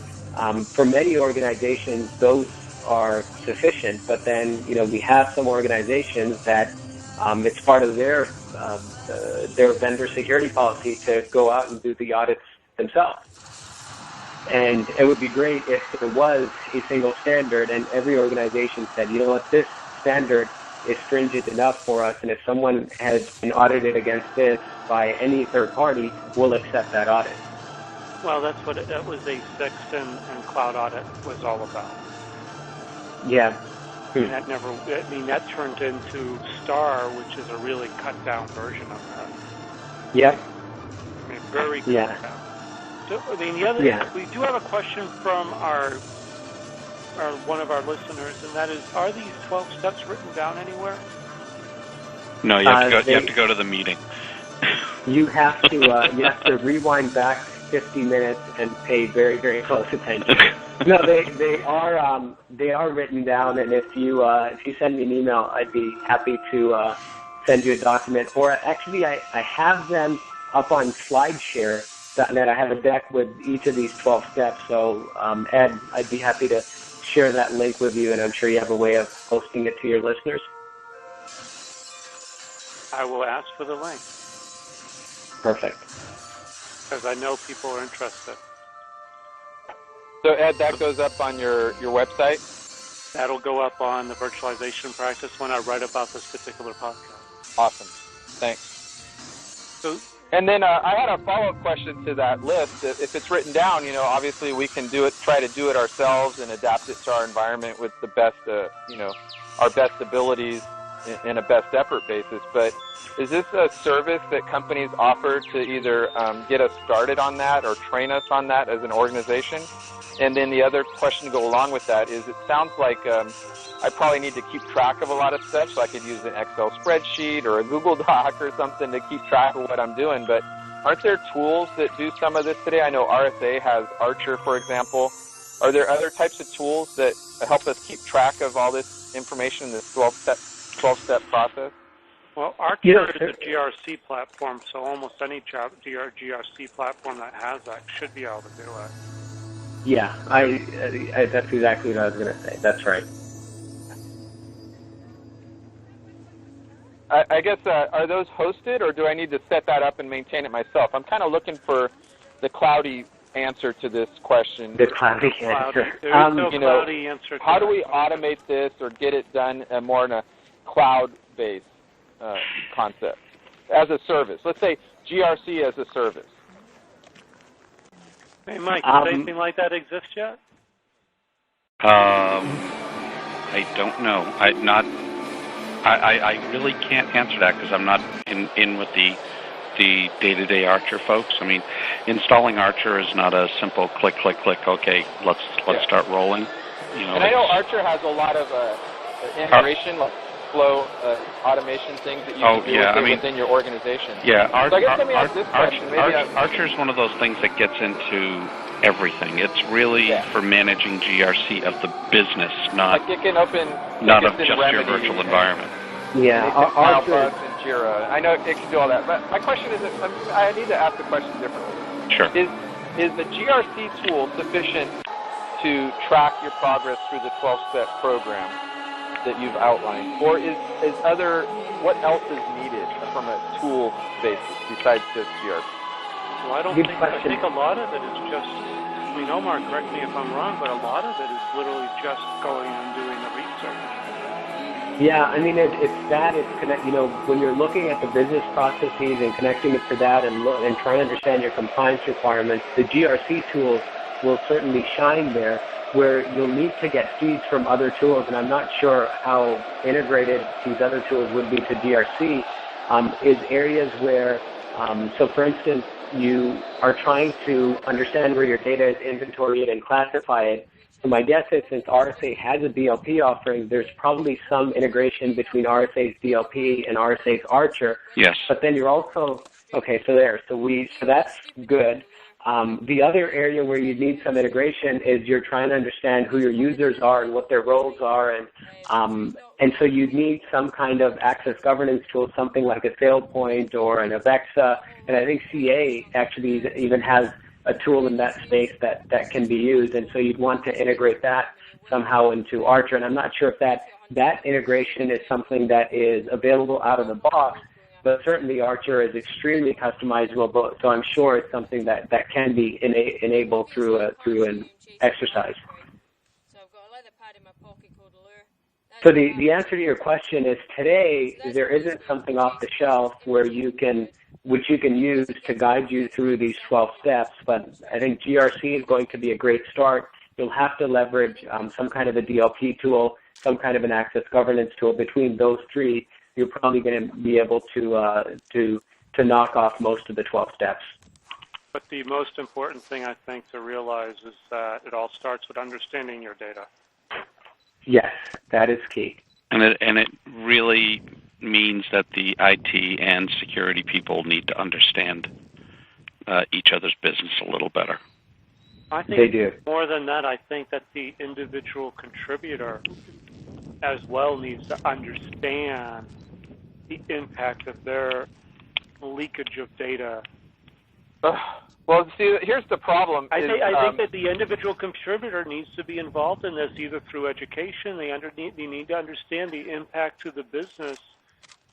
For many organizations, those are sufficient. But then, we have some organizations that it's part of their vendor security policy to go out and do the audits themselves. And it would be great if there was a single standard and every organization said, this standard is stringent enough for us, and if someone has been audited against this by any third party, we'll accept that audit. Well, that was A6 and cloud audit was all about. Yeah. And that turned into STAR, which is a really cut-down version of that. Yep. I mean, very cut down. So, we do have a question from one of our listeners, and that is, are these 12 steps written down anywhere? No, you have to go to the meeting. You have to rewind back 50 minutes and pay very, very close attention. No, they are written down, and if you send me an email, I'd be happy to send you a document. Or actually, I have them up on SlideShare.net. I have a deck with each of these 12 steps. So Ed, I'd be happy to share that link with you, and I'm sure you have a way of posting it to your listeners. I will ask for the link. Perfect. Because I know people are interested. So Ed, that goes up on your website? That'll go up on the virtualization practice when I write about this particular podcast. Awesome. Thanks. So, and then I had a follow-up question to that list. If it's written down, obviously we can try to do it ourselves and adapt it to our environment with the best, our best abilities in a best effort basis. But is this a service that companies offer to either get us started on that or train us on that as an organization? And then the other question to go along with that is, it sounds like I probably need to keep track of a lot of steps, so I could use an Excel spreadsheet or a Google Doc or something to keep track of what I'm doing. But aren't there tools that do some of this today? I know RSA has Archer, for example. Are there other types of tools that help us keep track of all this information in this 12-step process? Well, Archer is a GRC platform, so almost any GRC platform that has that should be able to do it. Yeah, that's exactly what I was going to say. That's right. I guess, are those hosted, or do I need to set that up and maintain it myself? I'm kind of looking for the cloudy answer to this question. The cloudy answer. There is no cloudy answer to how do we automate this or get it done more in a cloud-based concept as a service? Let's say GRC as a service. Hey, Mike, does anything like that exist yet? I don't know. I really can't answer that because I'm not in with the day-to-day Archer folks. I mean, installing Archer is not a simple click, click, click. Okay, let's start rolling. And I know Archer has a lot of integration, like flow automation things that you can do within your organization. Yeah, so I guess let me ask this question. Archer is one of those things that gets into everything. It's really for managing GRC of the business, not like it can open, not of just your virtual environment. Yeah, Archer and Jira. I know it can do all that, but my question is, I need to ask the question differently. Sure. Is the GRC tool sufficient to track your progress through the 12-step program that you've outlined, or what else is needed from a tool basis besides just GRC? Well, I think a lot of it is just, Omar, correct me if I'm wrong, but a lot of it is literally just going and doing the research. Yeah, it's when you're looking at the business processes and connecting it to that and trying to understand your compliance requirements, the GRC tools will certainly shine there, where you'll need to get feeds from other tools, and I'm not sure how integrated these other tools would be to GRC, is areas where, so for instance, you are trying to understand where your data is inventoried and classify it. So my guess is, since RSA has a DLP offering, there's probably some integration between RSA's DLP and RSA's Archer. Yes. But then you're also, so that's good. The other area where you need some integration is you're trying to understand who your users are and what their roles are, and so you need some kind of access governance tool, something like a SailPoint or an Avexa, and I think CA actually even has a tool in that space that can be used, and so you'd want to integrate that somehow into Archer, and I'm not sure if that integration is something that is available out of the box, but certainly Archer is extremely customizable, so I'm sure it's something that can be enabled through an exercise. So the answer to your question is, today there isn't something off the shelf which you can use to guide you through these 12 steps, but I think GRC is going to be a great start. You'll have to leverage some kind of a DLP tool, some kind of an access governance tool. Between those three, you're probably going to be able to knock off most of the 12 steps. But the most important thing, I think, to realize is that it all starts with understanding your data. Yes, that is key. And it really means that the IT and security people need to understand each other's business a little better. I think they do. More than that, I think that the individual contributor as well needs to understand the impact of their leakage of data. Well, see, here's the problem. I think that the individual contributor needs to be involved in this, either through education. They need to understand the impact to the business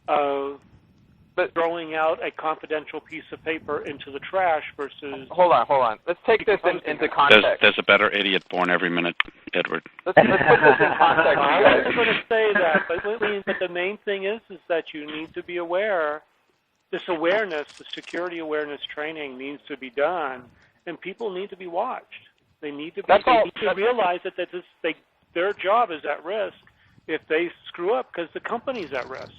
of throwing out a confidential piece of paper into the trash versus... Hold on. Let's take this into context. There's a better idiot born every minute, Edward. Let's put this in context. I was going to say that, but the main thing is that you need to be aware. This awareness, the security awareness training needs to be done, and people need to be watched. They need to realize that their job is at risk if they screw up because the company's at risk.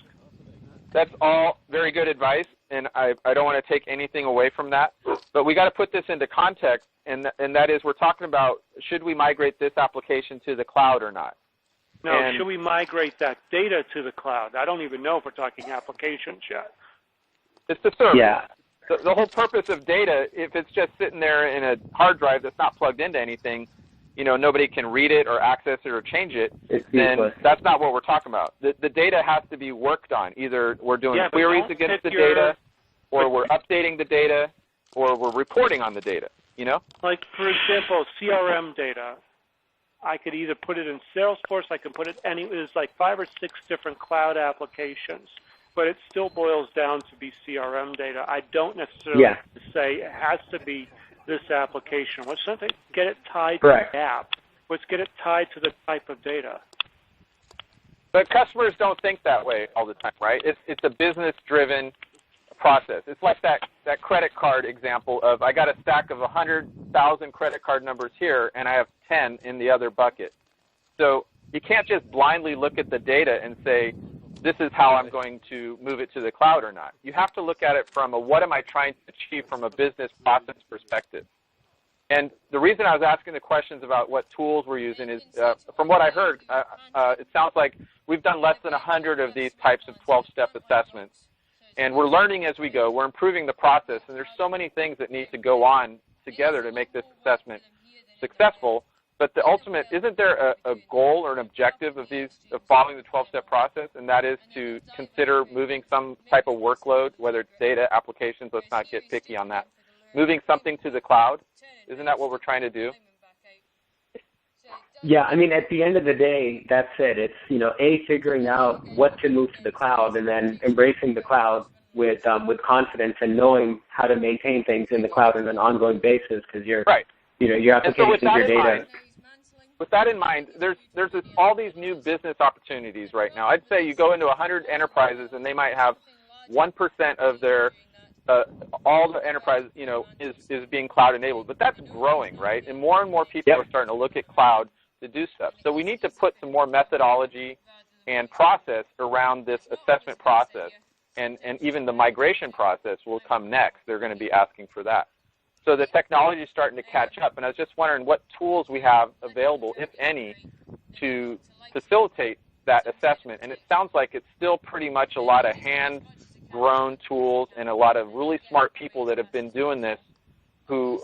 That's all very good advice, and I don't want to take anything away from that. But we got to put this into context, and that is we're talking about should we migrate this application to the cloud or not? No, should we migrate that data to the cloud? I don't even know if we're talking applications yet. It's the service. Yeah. The whole purpose of data, if it's just sitting there in a hard drive that's not plugged into anything, nobody can read it or access it or change it, then that's not what we're talking about. The data has to be worked on. Either we're doing queries against the data, or we're updating the data, or we're reporting on the data, Like, for example, CRM data. I could either put it in Salesforce, I can put it there's like 5 or 6 different cloud applications. But it still boils down to be CRM data. I don't necessarily say it has to be this application. Let's not get it tied to the app. Let's get it tied to the type of data. But customers don't think that way all the time, right? It's a business-driven process. It's like that credit card example of I got a stack of 100,000 credit card numbers here, and I have 10 in the other bucket. So you can't just blindly look at the data and say, this is how I'm going to move it to the cloud or not. You have to look at it from what am I trying to achieve from a business process perspective. And the reason I was asking the questions about what tools we're using is, from what I heard, it sounds like we've done less than 100 of these types of 12-step assessments. And we're learning as we go. We're improving the process. And there's so many things that need to go on together to make this assessment successful. But the ultimate, isn't there a goal or an objective of following the 12-step process, and that is to consider moving some type of workload, whether it's data, applications, let's not get picky on that, moving something to the cloud? Isn't that what we're trying to do? Yeah, I mean, at the end of the day, that's it. It's, figuring out what to move to the cloud and then embracing the cloud with confidence and knowing how to maintain things in the cloud on an ongoing basis because your applications, your data. With that in mind, there's all these new business opportunities right now. I'd say you go into 100 enterprises and they might have 1% of their all the enterprise is being cloud enabled, but that's growing, right? And more people are starting to look at cloud to do stuff. So we need to put some more methodology and process around this assessment process, and even the migration process will come next. They're going to be asking for that. So the technology is starting to catch up, and I was just wondering what tools we have available, if any, to facilitate that assessment. And it sounds like it's still pretty much a lot of hand-grown tools and a lot of really smart people that have been doing this who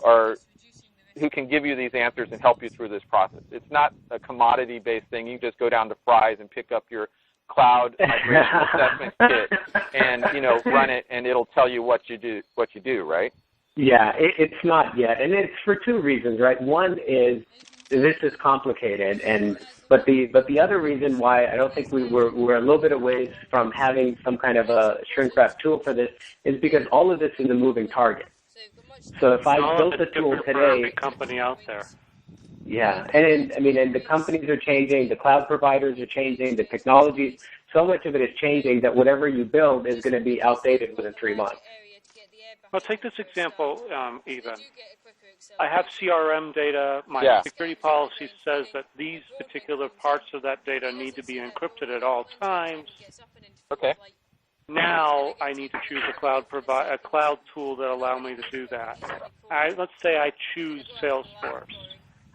can give you these answers and help you through this process. It's not a commodity-based thing. You just go down to Fry's and pick up your cloud migration assessment kit and run it, and it'll tell you what you do, right? Yeah, it's not yet, and it's for 2 reasons, right? One is this is complicated, but the other reason why I don't think we're a little bit away from having some kind of a shrink wrap tool for this is because all of this is a moving target. So if I built a tool today, every company out there. Yeah, and the companies are changing, the cloud providers are changing, the technologies. So much of it is changing that whatever you build is going to be outdated within 3 months. Well, take this example, even. I have CRM data. My security policy says that these particular parts of that data need to be encrypted at all times. Okay. Now I need to choose a cloud tool that allow me to do that. Let's say I choose Salesforce.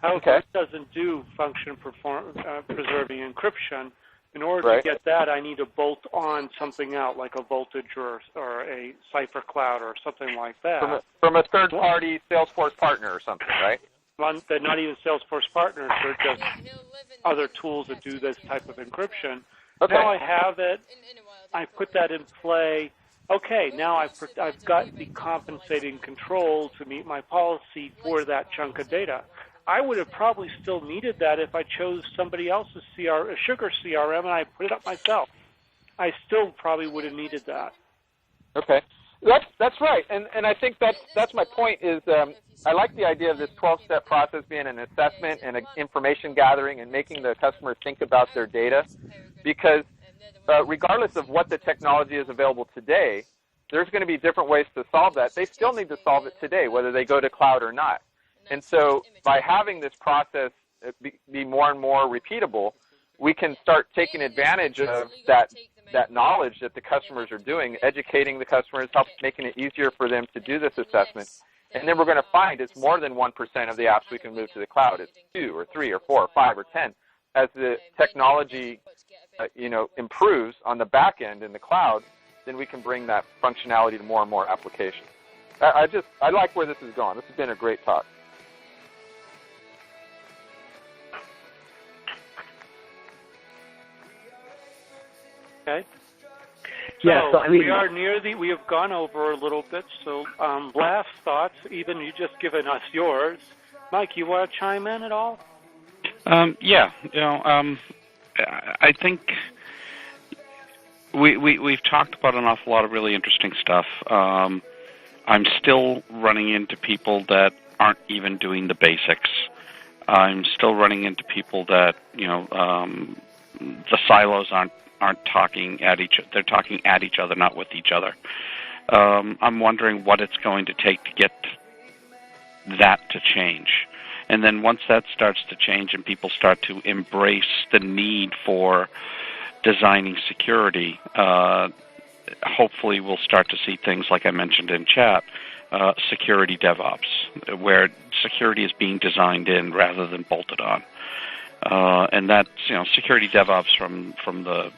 However, it doesn't do function preserving encryption. In order to get that, I need to bolt on something out, like a Voltage or a Cipher Cloud or something like that. From a third-party Salesforce partner or something, right? They're not even Salesforce partners. They're just other tools that do this type of encryption. Okay. Now I have it. I put that in play. Okay, now I've got the compensating control to meet my policy for that chunk of data. I would have probably still needed that if I chose somebody else's a sugar CRM, and I put it up myself. I still probably would have needed that. Okay, that's right, and I think that's my point. Is I like the idea of this 12-step process being an assessment and an information gathering and making the customer think about their data, because regardless of what the technology is available today, there's going to be different ways to solve that. They still need to solve it today, whether they go to cloud or not. And so by having this process be more and more repeatable, we can start taking advantage of that knowledge that the customers are doing, educating the customers, making it easier for them to do this assessment. And then we're going to find it's more than 1% of the apps we can move to the cloud. It's 2 or 3 or 4 or 5 or 10. As the technology improves on the back end in the cloud, then we can bring that functionality to more and more applications. I like where this is going. This has been a great talk. Okay. Yeah, so I mean, we have gone over a little bit, so last thoughts, even you just given us yours. Mike, you want to chime in at all? Yeah, I think we've talked about an awful lot of really interesting stuff. I'm still running into people that aren't even doing the basics. I'm still running into people that, the silos aren't talking at they're talking at each other, not with each other. I'm wondering what it's going to take to get that to change. And then once that starts to change and people start to embrace the need for designing security, hopefully we'll start to see things like I mentioned in chat, security DevOps, where security is being designed in rather than bolted on. And that's security DevOps from the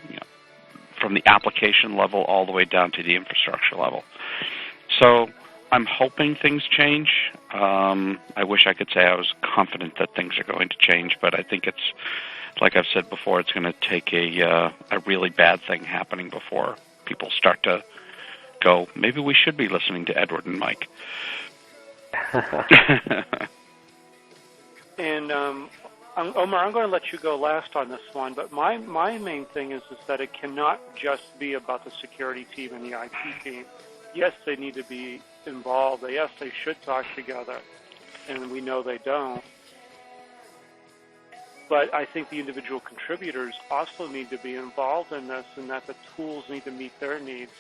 application level all the way down to the infrastructure level. So I'm hoping things change. I wish I could say I was confident that things are going to change, but I think it's, like I've said before, it's going to take a really bad thing happening before people start to go, maybe we should be listening to Edward and Mike. And Omar, I'm going to let you go last on this one, but my main thing is that it cannot just be about the security team and the IT team. Yes, they need to be involved. Yes, they should talk together, and we know they don't. But I think the individual contributors also need to be involved in this, and that the tools need to meet their needs.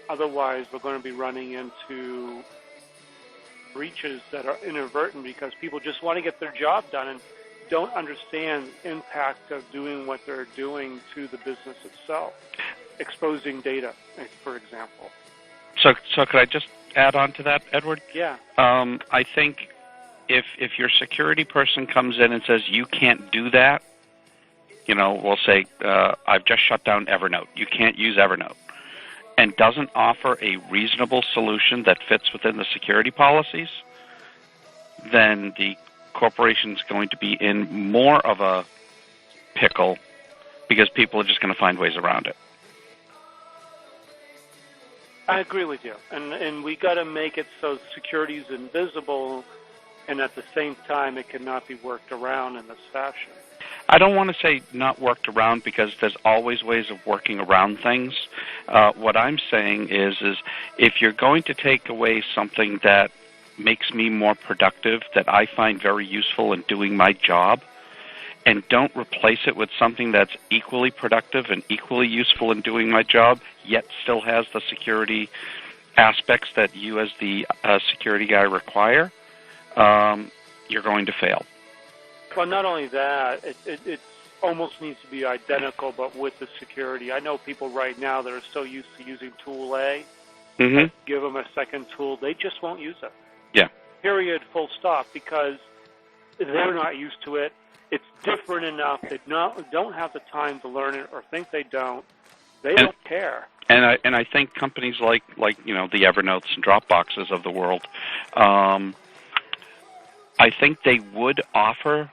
Otherwise, we're going to be running into breaches that are inadvertent because people just want to get their job done and don't understand the impact of doing what they're doing to the business itself, exposing data, for example. So could I just add on to that, Edward? Yeah. I think if your security person comes in and says, you can't do that, we'll say, I've just shut down Evernote. You can't use Evernote. And doesn't offer a reasonable solution that fits within the security policies, then the corporation's going to be in more of a pickle because people are just going to find ways around it. I agree with you. And we got to make it so security is invisible, and at the same time it cannot be worked around in this fashion. I don't want to say not worked around because there's always ways of working around things. What I'm saying is if you're going to take away something that makes me more productive, that I find very useful in doing my job, and don't replace it with something that's equally productive and equally useful in doing my job, yet still has the security aspects that you as the security guy require, you're going to fail. Well, not only that, it almost needs to be identical, but with the security. I know people right now that are so used to using Tool A, give them a second tool, they just won't use it. Yeah. Period, full stop, because they're not used to it, it's different enough. They don't have the time to learn it or think they don't. They don't care. And I think companies like the Evernotes and Dropboxes of the world, I think they would offer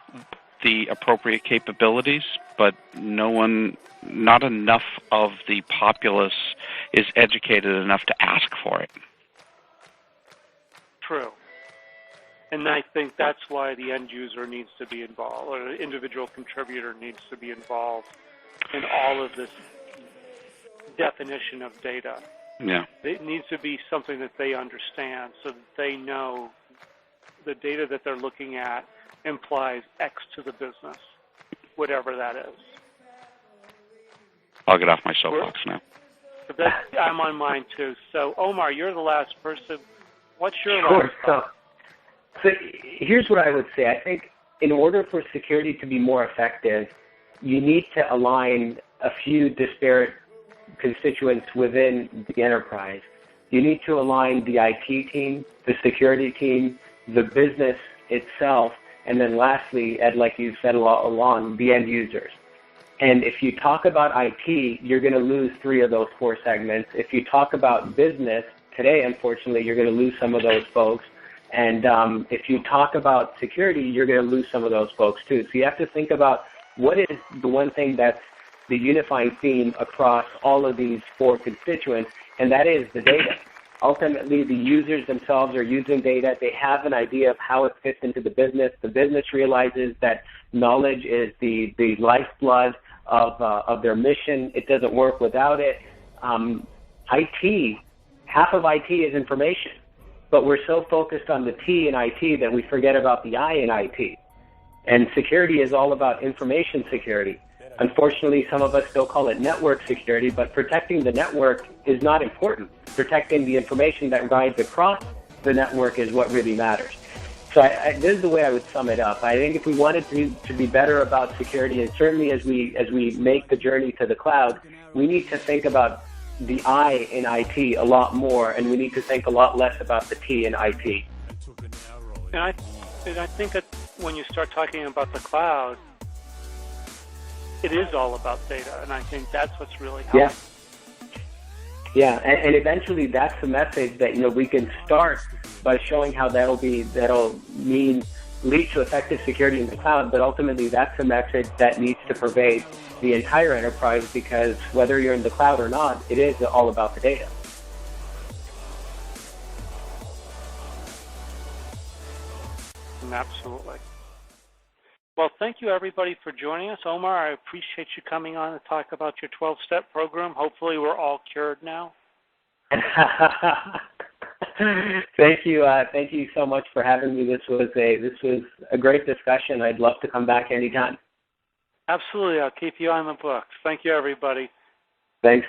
the appropriate capabilities, but not enough of the populace is educated enough to ask for it. True. And I think that's why the end user needs to be involved, or the individual contributor needs to be involved in all of this definition of data. Yeah. It needs to be something that they understand so that they know the data that they're looking at implies X to the business, whatever that is. I'll get off my soapbox now. But I'm on mine too. So, Omar, you're the last person. What's your last thought? So here's what I would say. I think in order for security to be more effective, you need to align a few disparate constituents within the enterprise. You need to align the IT team, the security team, the business itself, and then lastly, Ed, like you said all along, the end users. And if you talk about IT, you're going to lose 3 of those 4 segments. If you talk about business, today, unfortunately, you're going to lose some of those folks. And if you talk about security, you're going to lose some of those folks too. So you have to think about what is the one thing that's the unifying theme across all of these 4 constituents, and that is the data. Ultimately, the users themselves are using data. They have an idea of how it fits into the business. The business realizes that knowledge is the lifeblood of their mission. It doesn't work without it. IT, half of IT is information, but we're so focused on the T in IT that we forget about the I in IT. And security is all about information security. Unfortunately, some of us still call it network security, but protecting the network is not important. Protecting the information that rides across the network is what really matters. So this is the way I would sum it up. I think if we wanted to be better about security, and certainly as we make the journey to the cloud, we need to think about the I in IT a lot more, and we need to think a lot less about the T in IT. And I think that when you start talking about the cloud, it is all about data, and I think that's what's really helpful. Yeah, and eventually that's the message that we can start by showing how that'll lead to effective security in the cloud. But ultimately, that's the message that needs to pervade the entire enterprise, because whether you're in the cloud or not, it is all about the data. Absolutely. Well, thank you, everybody, for joining us. Omar, I appreciate you coming on to talk about your 12-step program. Hopefully, we're all cured now. Thank you. Thank you so much for having me. This was a great discussion. I'd love to come back anytime. Absolutely. I'll keep you on the books. Thank you, everybody. Thanks.